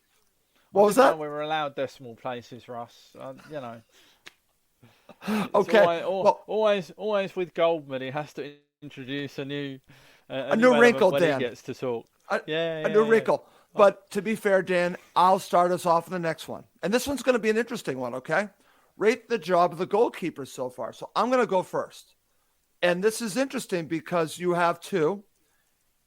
What was that? I didn't know we were allowed decimal places, Russ. Okay. Always with Goldman, he has to introduce a new wrinkle, when Dan. he gets to talk. A new wrinkle. But to be fair, Dan, I'll start us off in the next one. And this one's going to be an interesting one, okay? Rate the job of the goalkeeper so far. So I'm going to go first. And this is interesting because you have two,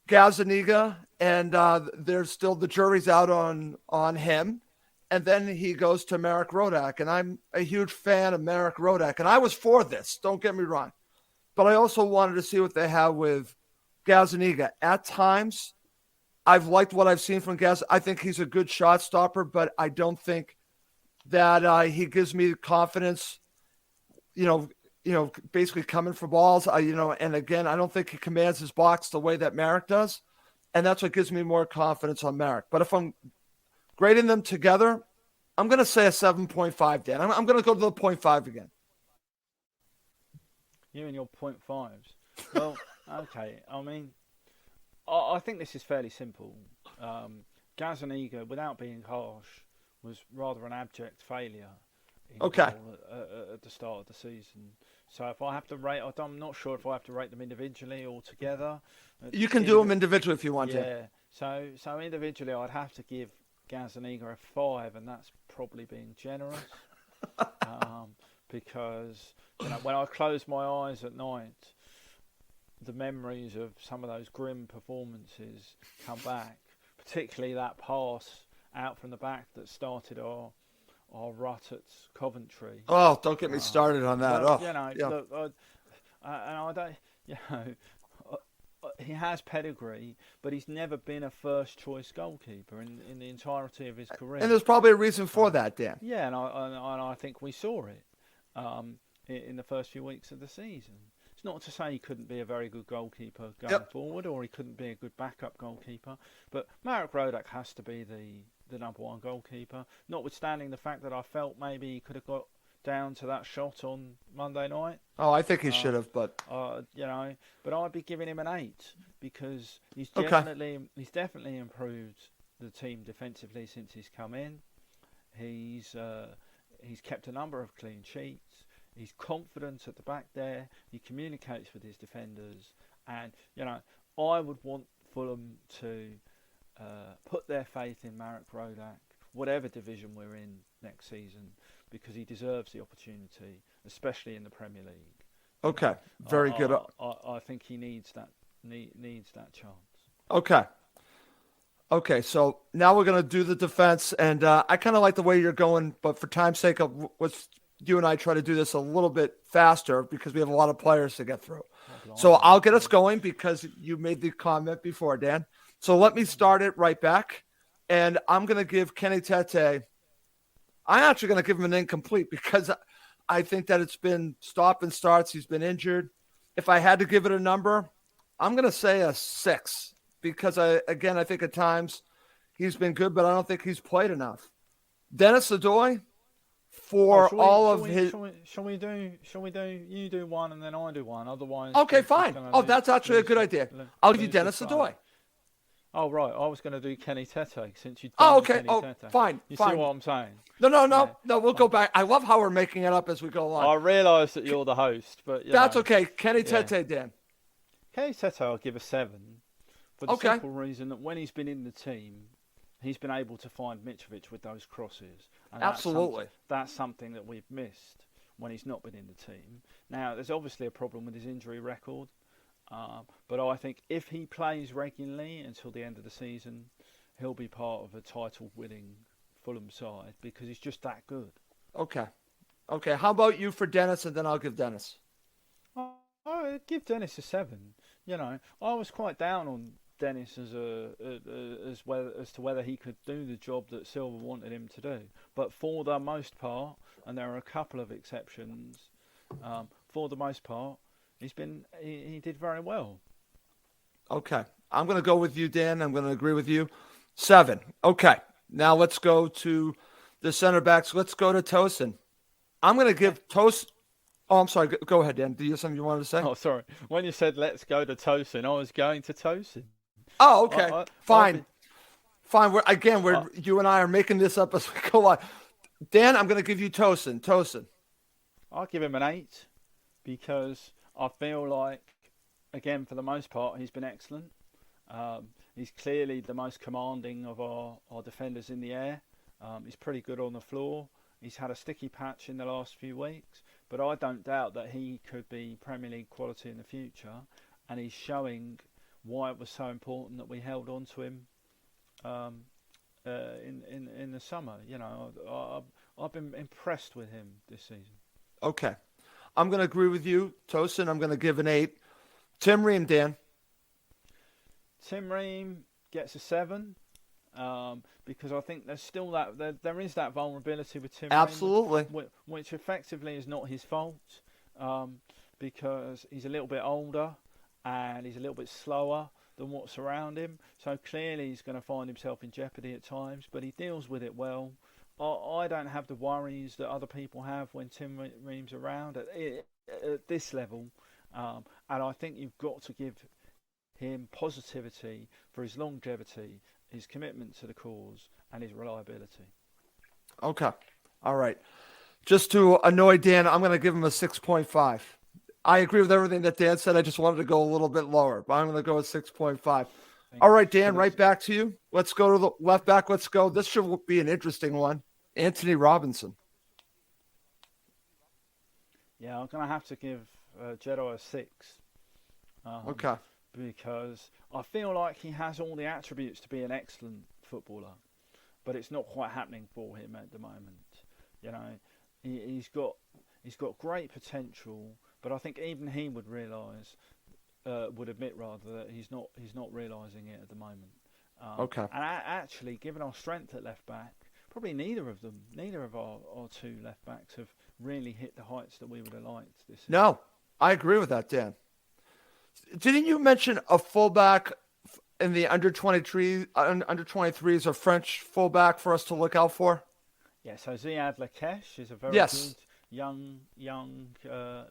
Gazzaniga, and there's still the jury's out on him. And then he goes to Marek Rodak. And I'm a huge fan of Marek Rodak. And I was for this, don't get me wrong. But I also wanted to see what they have with Gazzaniga. At times, I've liked what I've seen from Gaz. I think he's a good shot stopper, but I don't think that he gives me confidence, basically coming for balls. And again, I don't think he commands his box the way that Marek does. And that's what gives me more confidence on Marek. But if I'm grading them together, I'm going to say a 7.5, Dan. I'm going to go to the 0.5 again. You and your 0.5s. Well, okay. I mean, I think this is fairly simple. Gazzaniga, without being harsh, was rather an abject failure at the start of the season. So if I have to rate, I'm not sure if I have to rate them individually or together. You can do them individually if you want to. Yeah. So individually, I'd have to give Gazzaniga a 5, and that's probably being generous. Because when I close my eyes at night, the memories of some of those grim performances come back, particularly that pass out from the back that started our rut at Coventry. Oh, don't get me started on that. Look, he has pedigree, but he's never been a first choice goalkeeper in the entirety of his career. And there's probably a reason for that, Dan. Yeah, and I think we saw it in the first few weeks of the season. It's not to say he couldn't be a very good goalkeeper going forward, or he couldn't be a good backup goalkeeper, but Marek Rodak has to be the number one goalkeeper, notwithstanding the fact that I felt maybe he could have got down to that shot on Monday night. Oh, I think he should have, but but I'd be giving him an 8 because he's definitely improved the team defensively since he's come in. He's kept a number of clean sheets. He's confident at the back there. He communicates with his defenders, and I would want Fulham to put their faith in Marek Rodak, whatever division we're in next season, because he deserves the opportunity, especially in the Premier League. Okay, very good. I think he needs that chance. Okay, so now we're going to do the defense, and I kind of like the way you're going, but for time's sake, you and I try to do this a little bit faster because we have a lot of players to get through. So I'll get us going because you made the comment before, Dan. So let me start it right back, and I'm going to give Kenny Tate. I'm actually going to give him an incomplete because I think that it's been stop and starts. He's been injured. If I had to give it a number, I'm going to say a 6 because I think at times he's been good, but I don't think he's played enough. Dennis Adoy, Shall we do? You do one and then I do one. Otherwise, okay, fine. That's actually a good idea. I'll give you Dennis Adoy. Oh right, I was going to do Kenny Tate since you. Okay. Kenny Tate. Fine. You see what I'm saying? No. We'll go back. I love how we're making it up as we go along. I realise that you're the host, but that's okay. Kenny Tate, Dan. Kenny Tate, I'll give a 7 for the simple reason that when he's been in the team, he's been able to find Mitrovic with those crosses. And absolutely, that's something that we've missed when he's not been in the team. Now, there's obviously a problem with his injury record. But I think if he plays regularly until the end of the season, he'll be part of a title-winning Fulham side because he's just that good. Okay. Okay. How about you for Dennis, and then I'll give Dennis. I give Dennis a 7. I was quite down on Dennis as to whether he could do the job that Silva wanted him to do. But for the most part, and there are a couple of exceptions, for the most part, he did very well. Okay. I'm going to go with you, Dan. I'm going to agree with you. 7. Okay. Now let's go to the center backs. Let's go to Tosin. I'm going to give Tosin. Oh, I'm sorry. Go ahead, Dan. Do you have something you wanted to say? Oh, sorry. When you said let's go to Tosin, I was going to Tosin. Oh, okay. Fine. Fine. You and I are making this up as we go on. Dan, I'm going to give you Tosin. Tosin. I'll give him an 8 because I feel like, again, for the most part, he's been excellent. He's clearly the most commanding of our defenders in the air. He's pretty good on the floor. He's had a sticky patch in the last few weeks, but I don't doubt that he could be Premier League quality in the future, and he's showing why it was so important that we held on to him in the summer. I've been impressed with him this season. Okay. I'm going to agree with you, Tosin. I'm going to give an 8. Tim Ream, Dan. Tim Ream gets a 7 because I think there's still there is that vulnerability with Tim Absolutely. Ream, which effectively is not his fault because he's a little bit older and he's a little bit slower than what's around him. So clearly he's going to find himself in jeopardy at times, but he deals with it well. I don't have the worries that other people have when Tim Ream's around at this level. And I think you've got to give him positivity for his longevity, his commitment to the cause, and his reliability. Okay. All right. Just to annoy Dan, I'm going to give him a 6.5. I agree with everything that Dan said. I just wanted to go a little bit lower, but I'm going to go with 6.5. All right, Dan, right back to you. Let's go to the left back. Let's go. This should be an interesting one. Anthony Robinson. Yeah, I'm going to have to give Jedi a 6. Okay. Because I feel like he has all the attributes to be an excellent footballer, but it's not quite happening for him at the moment. He's got great potential, but I think even he would admit that he's not realising it at the moment. Okay. And actually, given our strength at left back, probably neither of our two left backs have really hit the heights that we would have liked this season. No, I agree with that, Dan. Didn't you mention a fullback in the under 23s, a French fullback for us to look out for? Yeah, so Ziad Lakesh is a very good young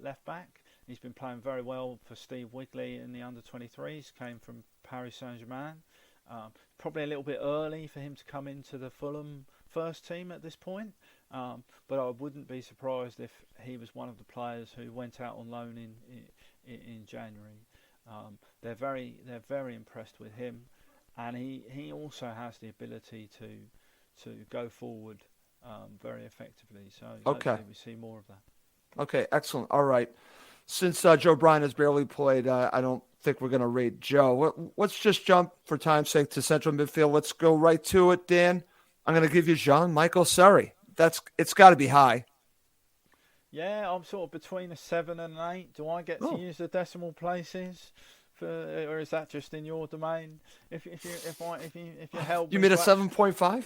left back. He's been playing very well for Steve Wigley in the under 23s. Came from Paris Saint-Germain. Probably a little bit early for him to come into the Fulham first team at this point. But I wouldn't be surprised if he was one of the players who went out on loan in January. They're very impressed with him, and he also has the ability to go forward very effectively. So hopefully we see more of that. Okay, excellent. All right. Since Joe Bryan has barely played, I don't think we're going to rate Joe. Let's just jump, for time's sake, to central midfield. Let's go right to it, Dan. I'm going to give you Jean-Michael Seri. It's got to be high. Yeah, I'm sort of between a 7 and an 8. Do I get to use the decimal places, or is that just in your domain? If you held me, you mean a 7.5?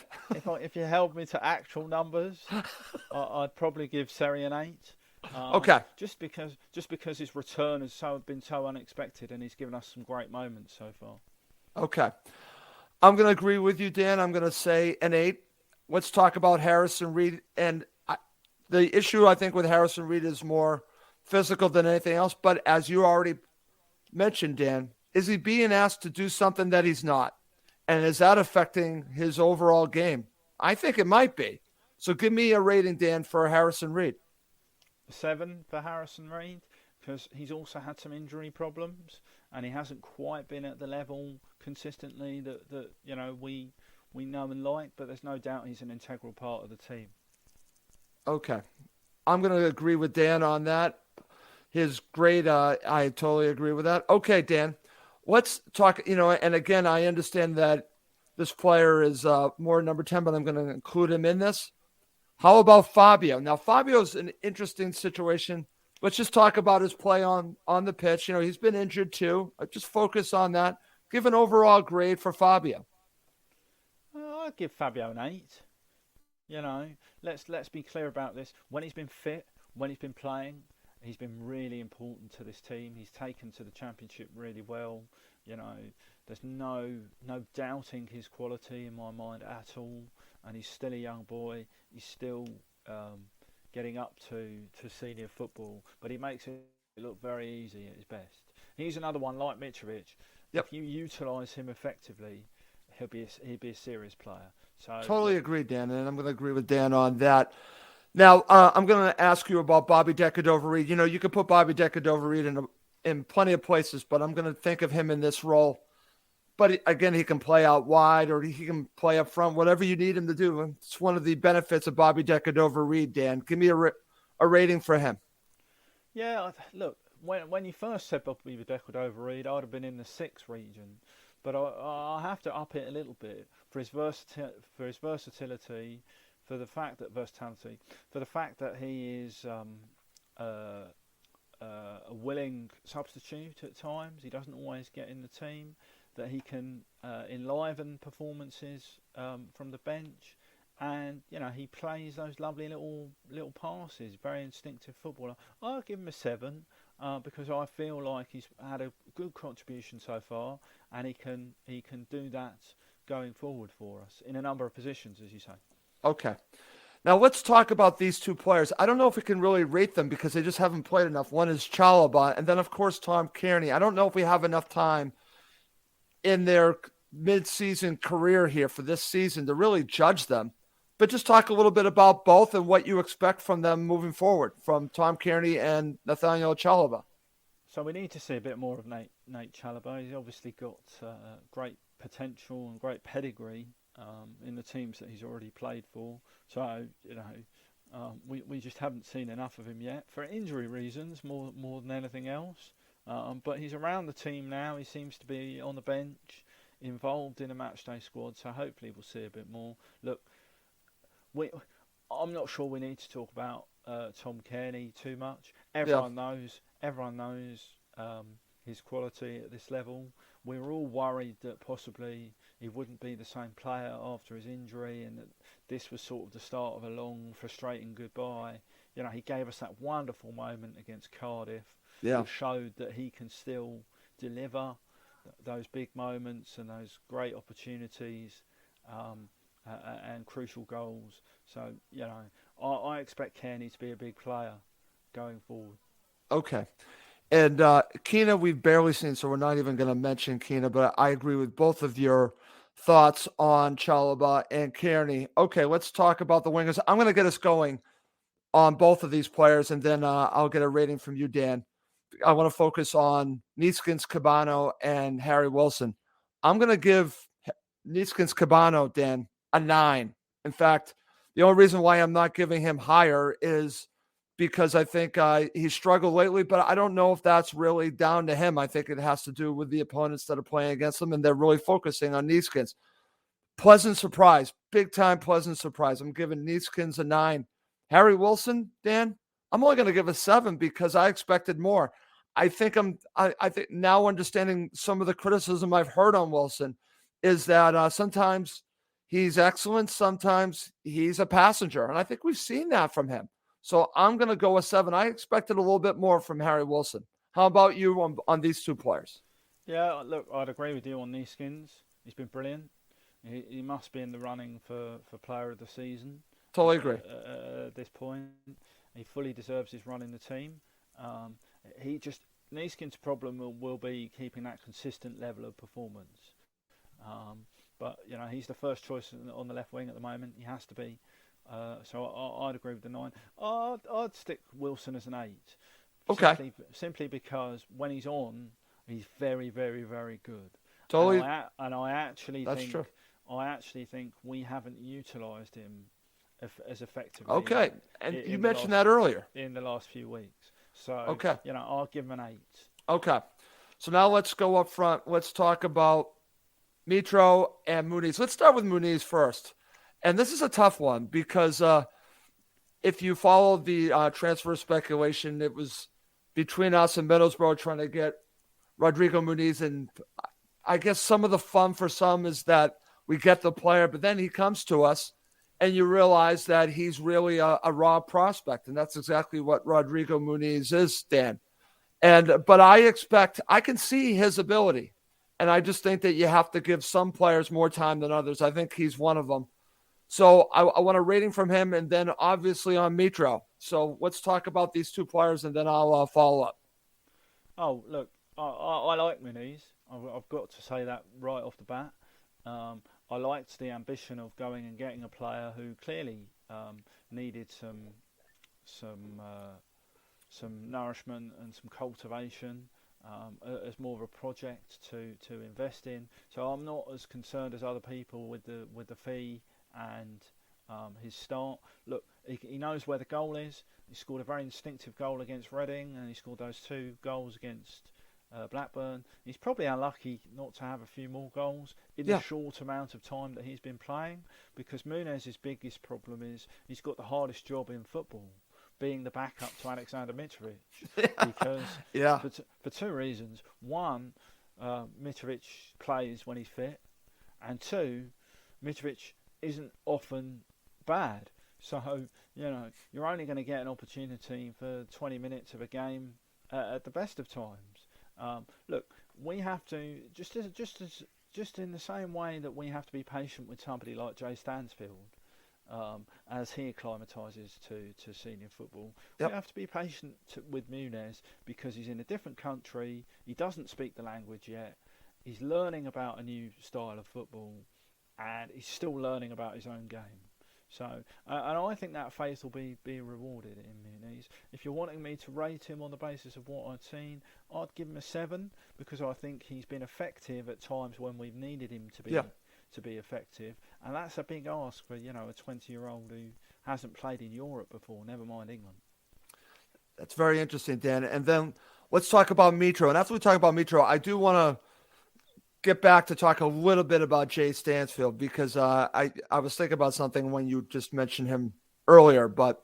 If you held me to actual numbers, I'd probably give Seri an 8. Okay. Just because his return has been so unexpected, and he's given us some great moments so far. Okay. I'm going to agree with you, Dan. I'm going to say an 8. Let's talk about Harrison Reed. And the issue, I think, with Harrison Reed is more physical than anything else. But as you already mentioned, Dan, is he being asked to do something that he's not? And is that affecting his overall game? I think it might be. So give me a rating, Dan, for Harrison Reed. 7 for Harrison Reed, because he's also had some injury problems, and he hasn't quite been at the level consistently that we know and like. But there's no doubt he's an integral part of the team. Okay. I'm going to agree with Dan on that. his grade. I totally agree with that. Okay, Dan, let's talk. And again, I understand that this player is more number 10, but I'm going to include him in this. How about Fabio? Now, Fabio's an interesting situation. Let's just talk about his play on the pitch. He's been injured too. Just focus on that. Give an overall grade for Fabio. I'd give Fabio an 8. Let's be clear about this. When he's been fit, when he's been playing, he's been really important to this team. He's taken to the Championship really well. There's no doubting his quality in my mind at all. And he's still a young boy. He's still getting up to senior football, but he makes it look very easy at his best. He's another one like Mitrovic. Yep. If you utilise him effectively, he'd be a serious player. So totally agree, Dan, and I'm going to agree with Dan on that. Now, I'm going to ask you about Bobby Decordova-Reid. You could put Bobby Decordova-Reid in plenty of places, but I'm going to think of him in this role. But again, he can play out wide or he can play up front, whatever you need him to do. It's one of the benefits of Bobby Decordova-Reid, Dan. Give me a rating for him. Yeah, look, when you first said Bobby Decordova-Reid, I'd have been in the 6 region. But I have to up it a little bit for his versatility, for the fact that he is a willing substitute at times. He doesn't always get in the team. That he can enliven performances from the bench, and he plays those lovely little passes. Very instinctive footballer. I'll give him a 7 because I feel like he's had a good contribution so far, and he can do that going forward for us in a number of positions, as you say. Okay. Now let's talk about these two players. I don't know if we can really rate them because they just haven't played enough. One is Chalobah, and then of course Tom Kearney. I don't know if we have enough time in their mid-season career here for this season to really judge them. But just talk a little bit about both and what you expect from them moving forward, from Tom Kearney and Nathaniel Chalobah. So we need to see a bit more of Nate Chalobah. He's obviously got great potential and great pedigree in the teams that he's already played for. So, we just haven't seen enough of him yet for injury reasons more than anything else. But he's around the team now. He seems to be on the bench, involved in a matchday squad. So hopefully we'll see a bit more. Look, I'm not sure we need to talk about Tom Kearney too much. Everyone knows his quality at this level. We were all worried that possibly he wouldn't be the same player after his injury, and that this was sort of the start of a long, frustrating goodbye. He gave us that wonderful moment against Cardiff. Yeah. Which showed that he can still deliver those big moments and those great opportunities and crucial goals. So, I expect Kearney to be a big player going forward. Okay. And Keena, we've barely seen, so we're not even going to mention Keena, but I agree with both of your thoughts on Chalobah and Kearney. Okay, let's talk about the wingers. I'm going to get us going on both of these players, and then I'll get a rating from you, Dan. I want to focus on Neeskens Cabano and Harry Wilson. I'm going to give Neeskens Cabano, Dan, a 9. In fact, the only reason why I'm not giving him higher is because I think he struggled lately, but I don't know if that's really down to him. I think it has to do with the opponents that are playing against him, and they're really focusing on Neeskens. Pleasant surprise, big-time pleasant surprise. I'm giving Neeskens a 9. Harry Wilson, Dan, I'm only going to give a 7 because I expected more. I think I think now understanding some of the criticism I've heard on Wilson is that sometimes he's excellent, sometimes he's a passenger, and I think we've seen that from him. So I'm going to go a 7. I expected a little bit more from Harry Wilson. How about you on these two players? Yeah, look, I'd agree with you on Neeskens. He's been brilliant. He must be in the running for player of the season. Totally agree. At this point, he fully deserves his run in the team. Neeskens' problem will be keeping that consistent level of performance. But he's the first choice on the left wing at the moment. He has to be. So I'd agree with the 9. I'd stick Wilson as an 8. Okay. Simply because when he's on, he's very, very, very good. Totally. And I actually That's think true. I actually think we haven't utilised him as effectively. Okay, and you mentioned that earlier. In the last few weeks. So, Okay. I'll give him an 8. Okay. So now let's go up front. Let's talk about Mitro and Muniz. Let's start with Muniz first. And this is a tough one because if you follow the transfer speculation, it was between us and Middlesbrough trying to get Rodrigo Muniz. And I guess some of the fun for some is that we get the player, but then he comes to us and you realize that he's really a raw prospect. And that's exactly what Rodrigo Muniz is, Dan. But I can see his ability. And I just think that you have to give some players more time than others. I think he's one of them. So I want a rating from him, and then obviously on Mitro. So let's talk about these two players, and then I'll follow up. Oh, look, I like Muniz. I've got to say that right off the bat. I liked the ambition of going and getting a player who clearly needed some nourishment and some cultivation as more of a project to invest in. So I'm not as concerned as other people with the fee and his start. Look, he knows where the goal is. He scored a very instinctive goal against Reading, and he scored those 2 goals against Blackburn. He's probably unlucky not to have a few more goals in the short amount of time that he's been playing, because Munez's biggest problem is he's got the hardest job in football, being the backup to Alexander Mitrovic. Because for 2 reasons. One, Mitrovic plays when he's fit, and 2, Mitrovic isn't often bad. So, you're only going to get an opportunity for 20 minutes of a game at the best of times. Look, we have to, just in the same way that we have to be patient with somebody like Jay Stansfield, as he acclimatises to senior football. We have to be patient with Munez, because he's in a different country, he doesn't speak the language yet, he's learning about a new style of football, and he's still learning about his own game. So, and I think that faith will be rewarded in Muniz. If you're wanting me to rate him on the basis of what I've seen, I'd give him a 7, because I think he's been effective at times when we've needed him to be effective, and that's a big ask for a 20-year-old who hasn't played in Europe before, never mind England. That's very interesting, Dan. And then let's talk about Mitro. And after we talk about Mitro, I do want to get back to talk a little bit about Jay Stansfield, because I was thinking about something when you just mentioned him earlier. But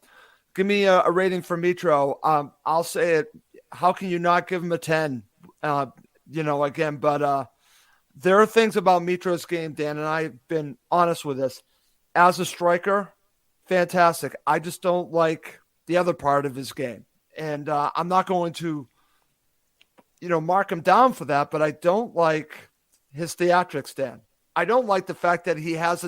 give me a rating for Mitro. I'll say it. How can you not give him a 10? Again, but there are things about Mitro's game, Dan, and I've been honest with this. As a striker, fantastic. I just don't like the other part of his game. And I'm not going to, mark him down for that, but I don't like his theatrics, Dan. I don't like the fact that he has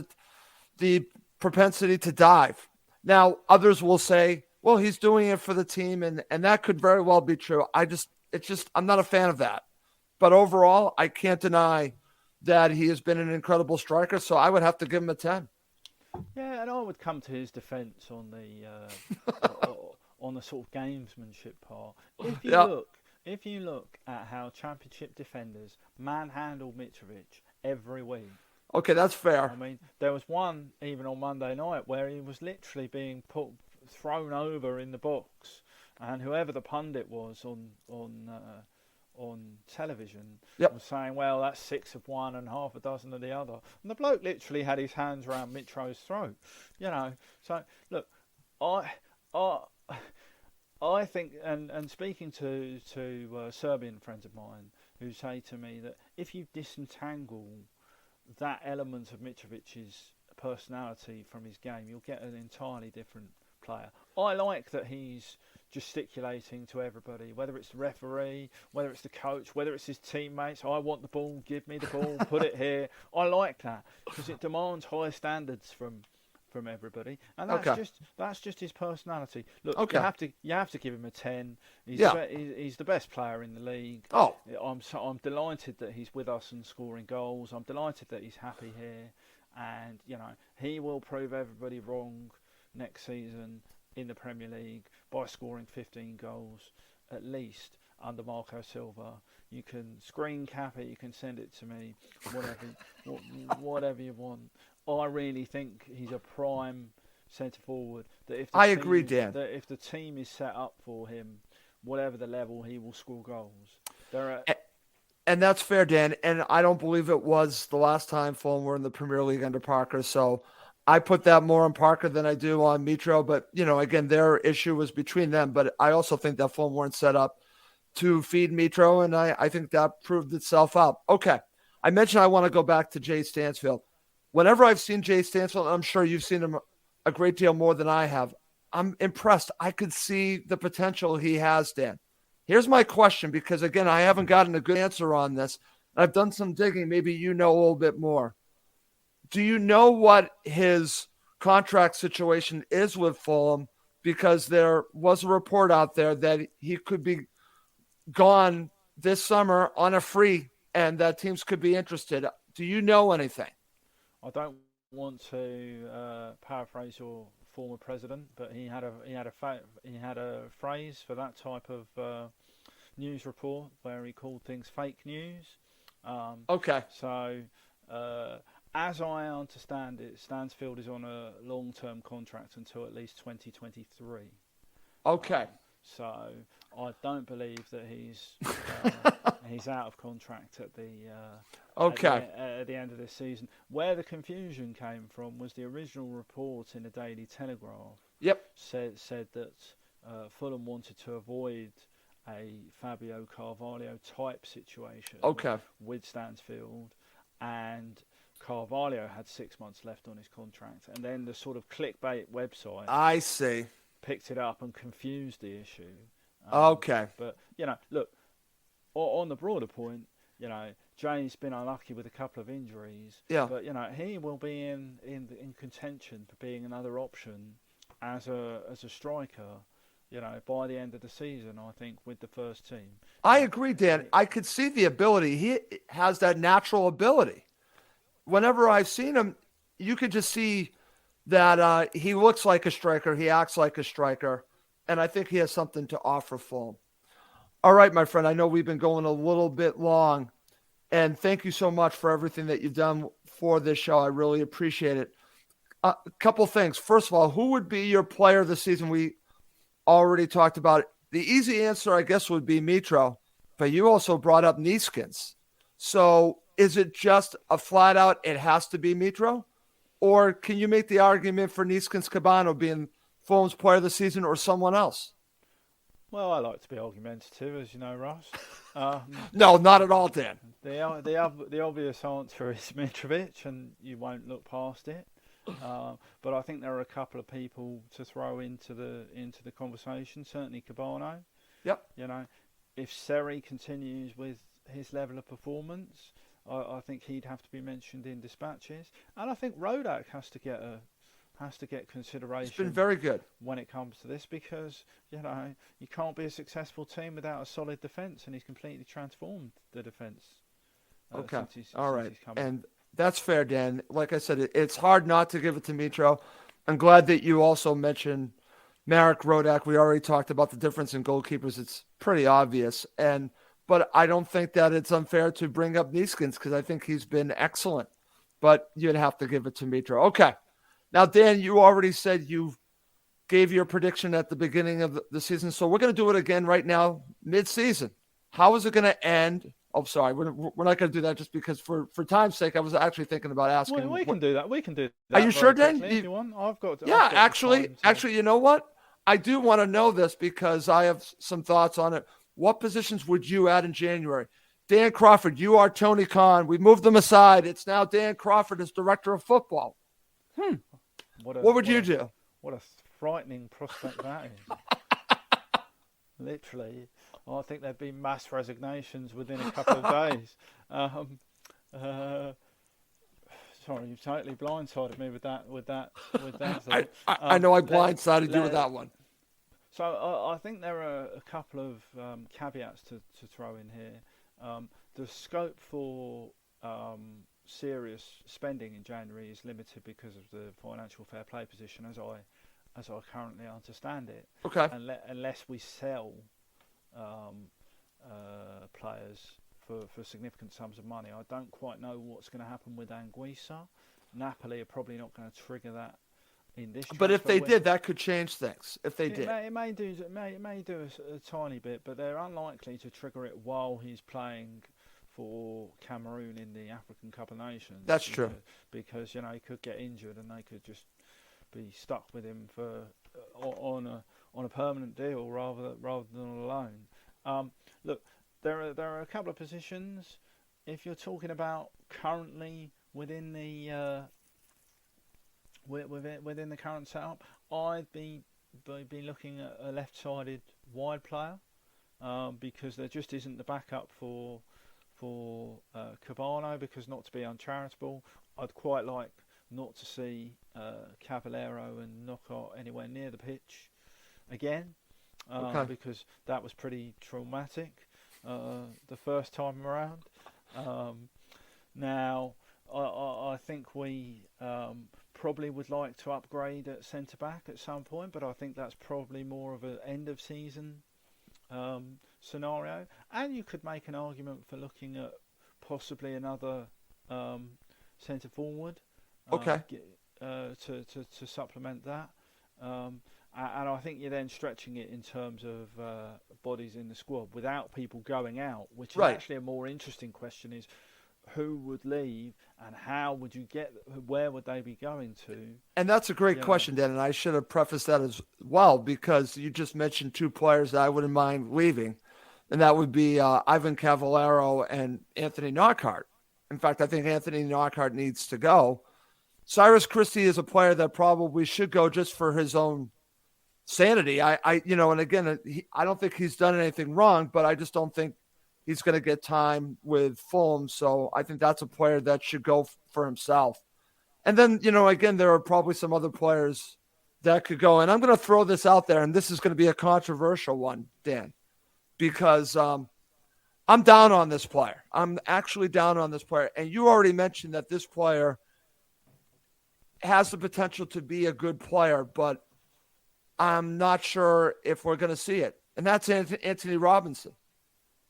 the propensity to dive. Now, others will say, well, he's doing it for the team, and that could very well be true. I'm not a fan of that. But overall, I can't deny that he has been an incredible striker, so I would have to give him a 10. Yeah, and I would come to his defence on the sort of gamesmanship part. If you look at how Championship defenders manhandle Mitrovic every week. Okay, that's fair. I mean, there was one even on Monday night where he was literally being thrown over in the box, and whoever the pundit was on television was saying, well, that's 6 of one and half a dozen of the other. And the bloke literally had his hands around Mitro's throat. So look, I think, and speaking to Serbian friends of mine who say to me that if you disentangle that element of Mitrovic's personality from his game, you'll get an entirely different player. I like that he's gesticulating to everybody, whether it's the referee, whether it's the coach, whether it's his teammates. I want the ball, give me the ball, put it here. I like that because it demands high standards from everybody, and that's just his personality. Look, you have to give him a 10. He's the best player in the league. I'm delighted that he's with us and scoring goals. I'm delighted that he's happy here, and he will prove everybody wrong next season in the Premier League by scoring 15 goals at least under Marco Silva. You can screen cap it, you can send it to me, whatever you want. I really think he's a prime centre forward. That if the I agree, Dan. That if the team is set up for him whatever the level, he will score goals. There are. And that's fair, Dan. And I don't believe it was the last time Fulham were in the Premier League under Parker. So I put that more on Parker than I do on Mitro. But, again, their issue was between them. But I also think that Fulham weren't set up to feed Mitro. And I think that proved itself out. Okay. I mentioned I want to go back to Jay Stansfield. Whenever I've seen Jay Stansfield, I'm sure you've seen him a great deal more than I have. I'm impressed. I could see the potential he has, Dan. Here's my question, because, again, I haven't gotten a good answer on this. I've done some digging. Maybe you know a little bit more. Do you know what his contract situation is with Fulham? Because there was a report out there that he could be gone this summer on a free and that teams could be interested. Do you know anything? I don't want to paraphrase your former president, but he had a phrase for that type of news report where he called things fake news. Okay. So, as I understand it, Stansfield is on a long-term contract until at least 2023. Okay. So I don't believe that he's out of contract at the at the end of this season. Where the confusion came from was the original report in the Daily Telegraph. Yep. Said that Fulham wanted to avoid a Fabio Carvalho type situation. Okay. With Stansfield, and Carvalho had 6 months left on his contract, and then the sort of clickbait website I see. picked it up and confused the issue. Okay. But, look, on the broader point, Jay's been unlucky with a couple of injuries. Yeah. But, he will be in contention for being another option as a striker, by the end of the season, I think, with the first team. I agree, Dan. I could see the ability. He has that natural ability. Whenever I've seen him, you could just see that he looks like a striker. He acts like a striker. And I think he has something to offer Fulham. All right, my friend. I know we've been going a little bit long. And thank you so much for everything that you've done for this show. I really appreciate it. A couple things. First of all, who would be your player this season? We already talked about it. The easy answer, I guess, would be Mitro. But you also brought up Neeskens. So is it just a flat out, it has to be Mitro? Or can you make the argument for Neeskens Cabano being Fulham's player of the season or someone else? Well, I like to be argumentative, as you know, Ross. No, not at all, Dan. The obvious answer is Mitrovic, and you won't look past it. But I think there are a couple of people to throw into the conversation. Certainly Cabano. Yep. If Seri continues with his level of performance, I think he'd have to be mentioned in dispatches. And I think Rodak has to get consideration. It's been very good when it comes to this, because you can't be a successful team without a solid defence, and he's completely transformed the defence. Okay. All right. And that's fair, Dan. Like I said, it's hard not to give it to Mitro. I'm glad that you also mentioned Marek Rodak. We already talked about the difference in goalkeepers. It's pretty obvious. But I don't think that it's unfair to bring up Neeskens, because I think he's been excellent. But you'd have to give it to Mitro. Okay. Now, Dan, you already said you gave your prediction at the beginning of the season. So we're going to do it again right now, mid-season. How is it going to end? Oh, sorry. We're not going to do that just because for time's sake, I was actually thinking about asking. We can do that. We can do that. Are you sure, Dan? If you want, I've got. Actually, you know what? I do want to know this because I have some thoughts on it. What positions would you add in January? Dan Crawford, you are Tony Khan. We moved them aside. It's now Dan Crawford as director of football. What would you do? What a frightening prospect that is. Literally. I think there'd be mass resignations within a couple of days. Sorry, you've totally blindsided me with that. I know I blindsided you with that one. So I think there are a couple of caveats to throw in here. The scope for serious spending in January is limited because of the financial fair play position, as I currently understand it. Okay. Unless we sell players for significant sums of money, I don't quite know what's going to happen with Anguissa. Napoli are probably not going to trigger that in this But if transfer they window. did, that could change things. If they did. It may do a tiny bit, but they're unlikely to trigger it while he's playing for Cameroon in the African Cup of Nations. That's true. Because he could get injured and they could just be stuck with him for on a permanent deal rather than on a loan. Look, there are a couple of positions. If you're talking about currently within the within the current setup, I'd be looking at a left-sided wide player because there just isn't the backup for Cabano. Because, not to be uncharitable, I'd quite like not to see Caballero and Knockout anywhere near the pitch again, because that was pretty traumatic the first time around. Now, I think we probably would like to upgrade at centre back at some point, but I think that's probably more of an end of season scenario. And you could make an argument for looking at possibly another centre forward, to supplement that. And I think you're then stretching it in terms of bodies in the squad without people going out, which is actually a more interesting question: is who would leave and how would you get? Where would they be going to? And that's a great question, Dan. And I should have prefaced that as well, because you just mentioned two players that I wouldn't mind leaving, and that would be Ivan Cavallero and Anthony Knockaert. In fact, I think Anthony Knockaert needs to go. Cyrus Christie is a player that probably should go just for his own sanity. And again, I don't think he's done anything wrong, but I just don't think he's going to get time with Fulham. So I think that's a player that should go for himself. And then, again, there are probably some other players that could go. And I'm going to throw this out there, and this is going to be a controversial one, Dan, because I'm down on this player. I'm actually down on this player. And you already mentioned that this player has the potential to be a good player, but I'm not sure if we're going to see it. And that's Anthony Robinson.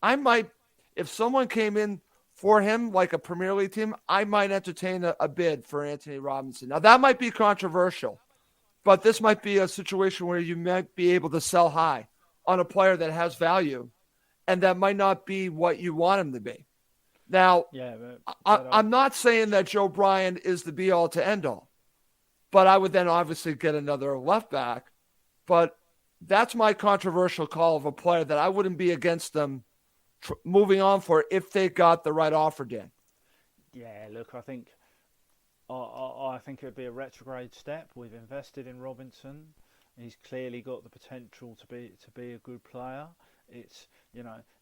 I might, if someone came in for him, like a Premier League team, I might entertain a bid for Anthony Robinson. Now, that might be controversial, but this might be a situation where you might be able to sell high on a player that has value, and that might not be what you want him to be. Now, I'm not saying that Joe Bryan is the be-all to end-all, but I would then obviously get another left back. But that's my controversial call of a player that I wouldn't be against them moving on for if they got the right offer, Dan. Yeah, look, I think it would be a retrograde step. We've invested in Robinson. He's clearly got the potential to be a good player. It's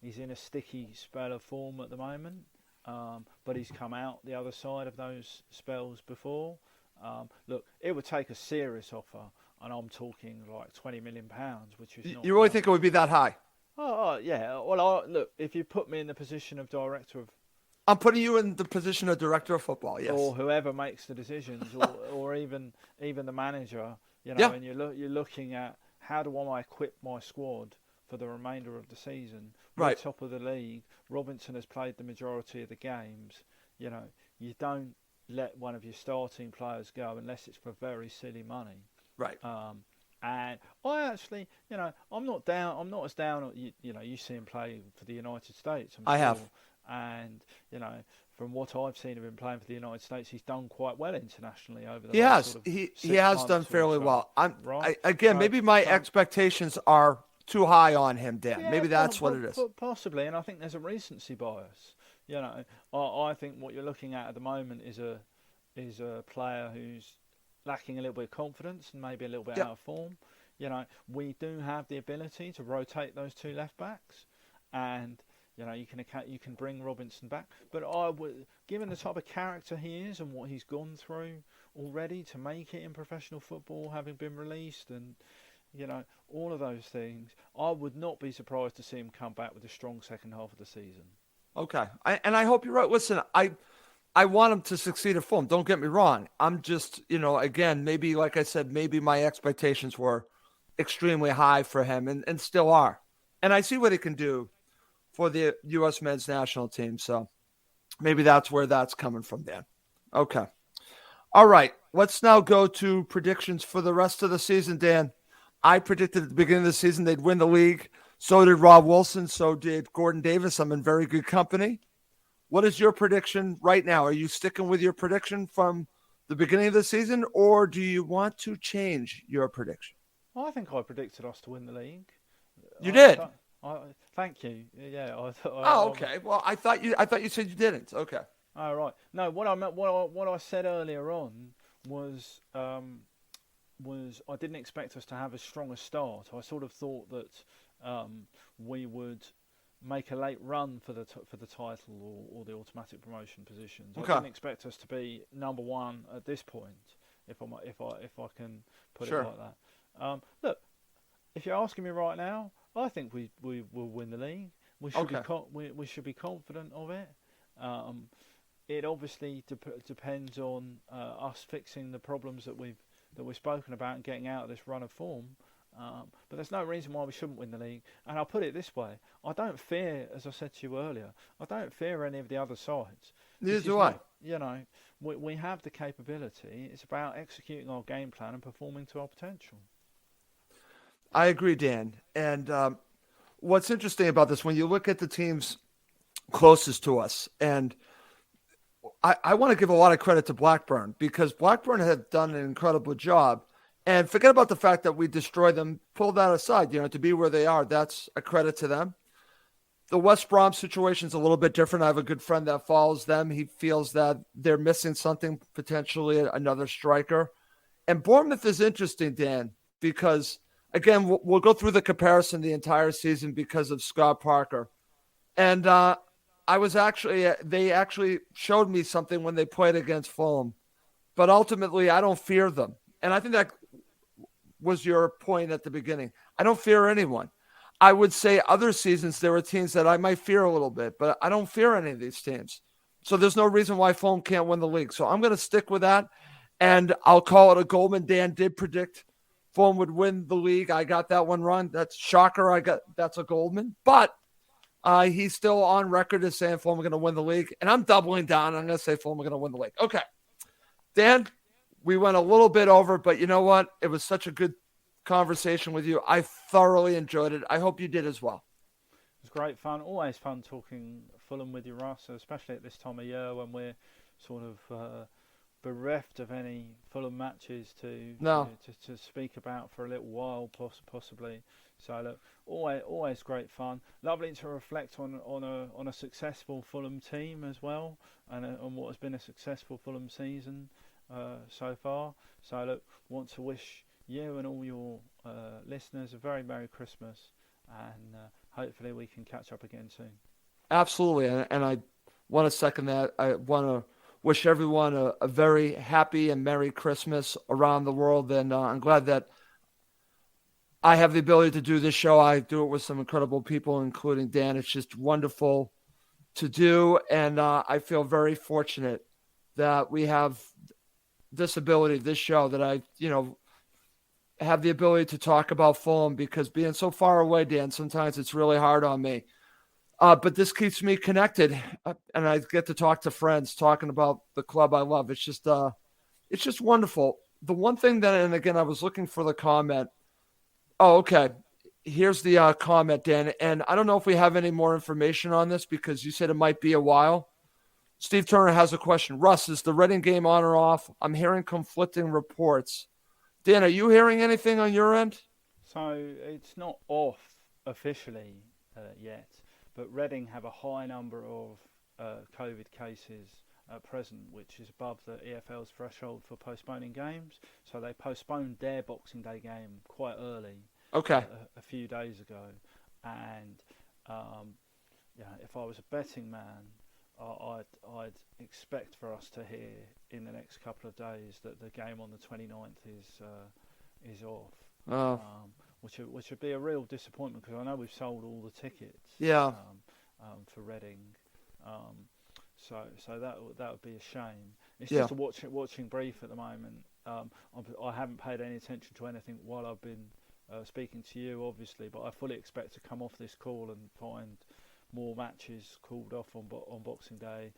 he's in a sticky spell of form at the moment, but he's come out the other side of those spells before. Look, it would take a serious offer, and I'm talking like £20 million, which is not. You really think it would be that high? Oh yeah. Well, look, if you put me in the position of director of, I'm putting you in the position of director of football, yes, or whoever makes the decisions, or even the manager, and you're looking at how do I equip my squad for the remainder of the season. We're top of the league. Robinson has played the majority of the games. You don't let one of your starting players go unless it's for very silly money. Right. And I actually, I'm not as down. You see him play for the United States. I have. And from what I've seen of him playing for the United States, he's done quite well internationally over the. He last has. Sort of He has done fairly well. Right? Maybe my expectations are too high on him, Dan. Yeah, maybe that's what it is. Possibly, and I think there's a recency bias. I think what you're looking at the moment is a player who's lacking a little bit of confidence and maybe a little bit out of form. We do have the ability to rotate those two left backs, and you can bring Robinson back. But given the type of character he is and what he's gone through already to make it in professional football, having been released, and all of those things, I would not be surprised to see him come back with a strong second half of the season. Okay, and I hope you're right. Listen, I want him to succeed at Fulham. Don't get me wrong. I'm just, again, maybe, like I said, maybe my expectations were extremely high for him and still are. And I see what he can do for the U.S. men's national team. So maybe that's where that's coming from, Dan. Okay. All right, let's now go to predictions for the rest of the season, Dan. I predicted at the beginning of the season they'd win the league. So did Rob Wilson. So did Gordon Davis. I'm in very good company. What is your prediction right now? Are you sticking with your prediction from the beginning of the season, or do you want to change your prediction? I think I predicted us to win the league. You did. Don't. Thank you. Yeah. Oh, okay. Well, I thought you said you didn't. Okay. Oh, right. No, what I meant, what I said earlier on was I didn't expect us to have as strong a start. I sort of thought that we would make a late run for the title or the automatic promotion positions. Okay. I didn't expect us to be number one at this point, if I can put it Sure. like that. Look, if you're asking me right now, I think we will win the league. We should Okay. we should be confident of it. It obviously depends on us fixing the problems that we've spoken about and getting out of this run of form. But there's no reason why we shouldn't win the league. And I'll put it this way: I don't fear, as I said to you earlier, I don't fear any of the other sides. Neither This is do I. not, we have the capability. It's about executing our game plan and performing to our potential. I agree, Dan. And what's interesting about this, when you look at the teams closest to us, and I want to give a lot of credit to Blackburn because Blackburn have done an incredible job. And forget about the fact that we destroyed them, pull that aside, to be where they are, that's a credit to them. The West Brom situation is a little bit different. I have a good friend that follows them. He feels that they're missing something, potentially another striker. And Bournemouth is interesting, Dan, because, again, we'll go through the comparison the entire season because of Scott Parker. And they actually showed me something when they played against Fulham. But ultimately, I don't fear them. And I think that was your point at the beginning. I don't fear anyone. I would say other seasons there were teams that I might fear a little bit, but I don't fear any of these teams. So there's no reason why Fulham can't win the league. So I'm going to stick with that, and I'll call it a Goldman. Dan did predict Fulham would win the league. I got that one wrong. That's shocker. That's a Goldman, but he's still on record as saying Fulham are going to win the league, and I'm doubling down. I'm going to say Fulham are going to win the league. Okay, Dan, we went a little bit over, but you know what? It was such a good conversation with you. I thoroughly enjoyed it. I hope you did as well. It was great fun. Always fun talking Fulham with you, Russ, especially at this time of year when we're sort of bereft of any Fulham matches to speak about for a little while, possibly. So look, always great fun. Lovely to reflect on a successful Fulham team as well, and on what has been a successful Fulham season so far. So look, want to wish you and all your listeners a very Merry Christmas, and hopefully we can catch up again soon. Absolutely. And I want to second that. I want to wish everyone a very happy and Merry Christmas around the world. And I'm glad that I have the ability to do this show. I do it with some incredible people, including Dan. It's just wonderful to do. And I feel very fortunate that we have this ability, this show, that I, have the ability to talk about Fulham, because being so far away, Dan, sometimes it's really hard on me. But this keeps me connected, and I get to talk to friends talking about the club I love. It's just wonderful. The one thing that, and again, I was looking for the comment. Oh, okay. Here's the comment, Dan. And I don't know if we have any more information on this because you said it might be a while. Steve Turner has a question. Russ, is the Reading game on or off? I'm hearing conflicting reports. Dan, are you hearing anything on your end? So it's not off officially yet, but Reading have a high number of COVID cases at present, which is above the EFL's threshold for postponing games. So they postponed their Boxing Day game quite early, Okay. a few days ago. And if I was a betting man, I'd expect for us to hear in the next couple of days that the game on the 29th is off. Oh. Which would be a real disappointment, because I know we've sold all the tickets. Yeah. For Reading. So that would be a shame. It's Yeah. just a watching brief at the moment. I haven't paid any attention to anything while I've been speaking to you, obviously, but I fully expect to come off this call and find more matches called off on Boxing Day.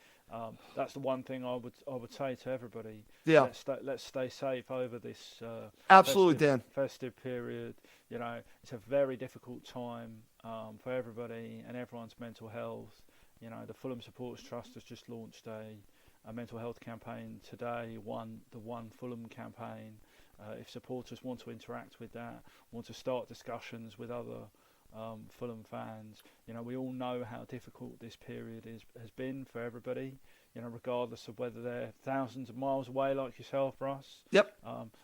That's the one thing I would say to everybody. Yeah, Let's stay safe over this absolutely, Dan. festive period. You know, it's a very difficult time for everybody and everyone's mental health. You know, the Fulham Supporters Trust has just launched a mental health campaign today. The One Fulham campaign. If supporters want to interact with that, want to start discussions with other Fulham fans, you know, we all know how difficult this period has been for everybody. You know, regardless of whether they're thousands of miles away like yourself, Russ. Yep.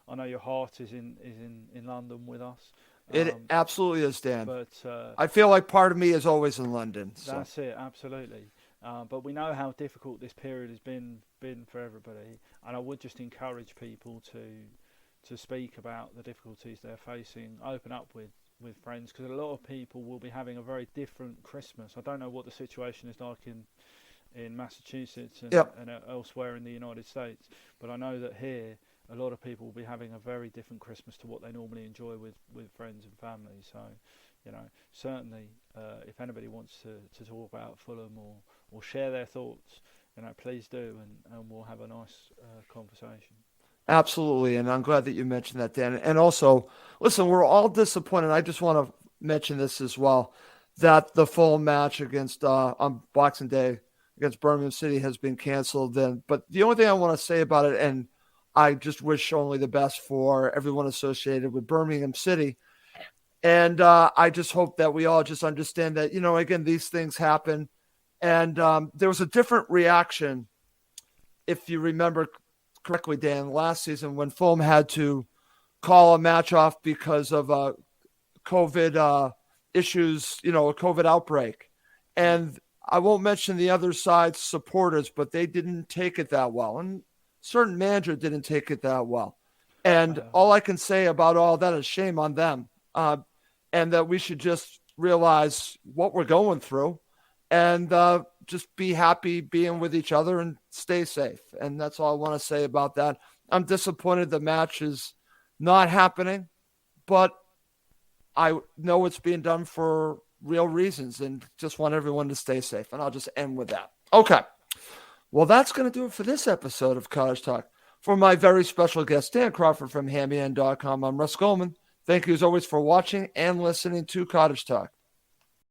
I know your heart is in London with us. It absolutely is, Dan. But I feel like part of me is always in London. So. That's it, absolutely. But we know how difficult this period has been for everybody, and I would just encourage people to speak about the difficulties they're facing, open up with friends, because a lot of people will be having a very different Christmas. I don't know what the situation is like in Massachusetts and elsewhere in the United States, but I know that here a lot of people will be having a very different Christmas to what they normally enjoy with friends and family. So, you know, certainly if anybody wants to talk about Fulham or share their thoughts, you know, please do, and we'll have a nice conversation. Absolutely, and I'm glad that you mentioned that, Dan. And also, listen, we're all disappointed. I just want to mention this as well, that the full match against on Boxing Day against Birmingham City has been canceled. But the only thing I want to say about it, and I just wish only the best for everyone associated with Birmingham City. And I just hope that we all just understand that, you know, again, these things happen. And there was a different reaction, if you remember correctly, Dan, last season when Fulham had to call a match off because of COVID issues, you know, a COVID outbreak. And I won't mention the other side's supporters, but they didn't take it that well. And certain manager didn't take it that well. And all I can say about all that is shame on them. And that we should just realize what we're going through and just be happy being with each other and stay safe. And that's all I want to say about that. I'm disappointed the match is not happening, but I know it's being done for real reasons and just want everyone to stay safe. And I'll just end with that. Okay. Well, that's going to do it for this episode of Cottage Talk. For my very special guest, Dan Crawford from HammyEnd.com, I'm Russ Goldman. Thank you as always for watching and listening to Cottage Talk.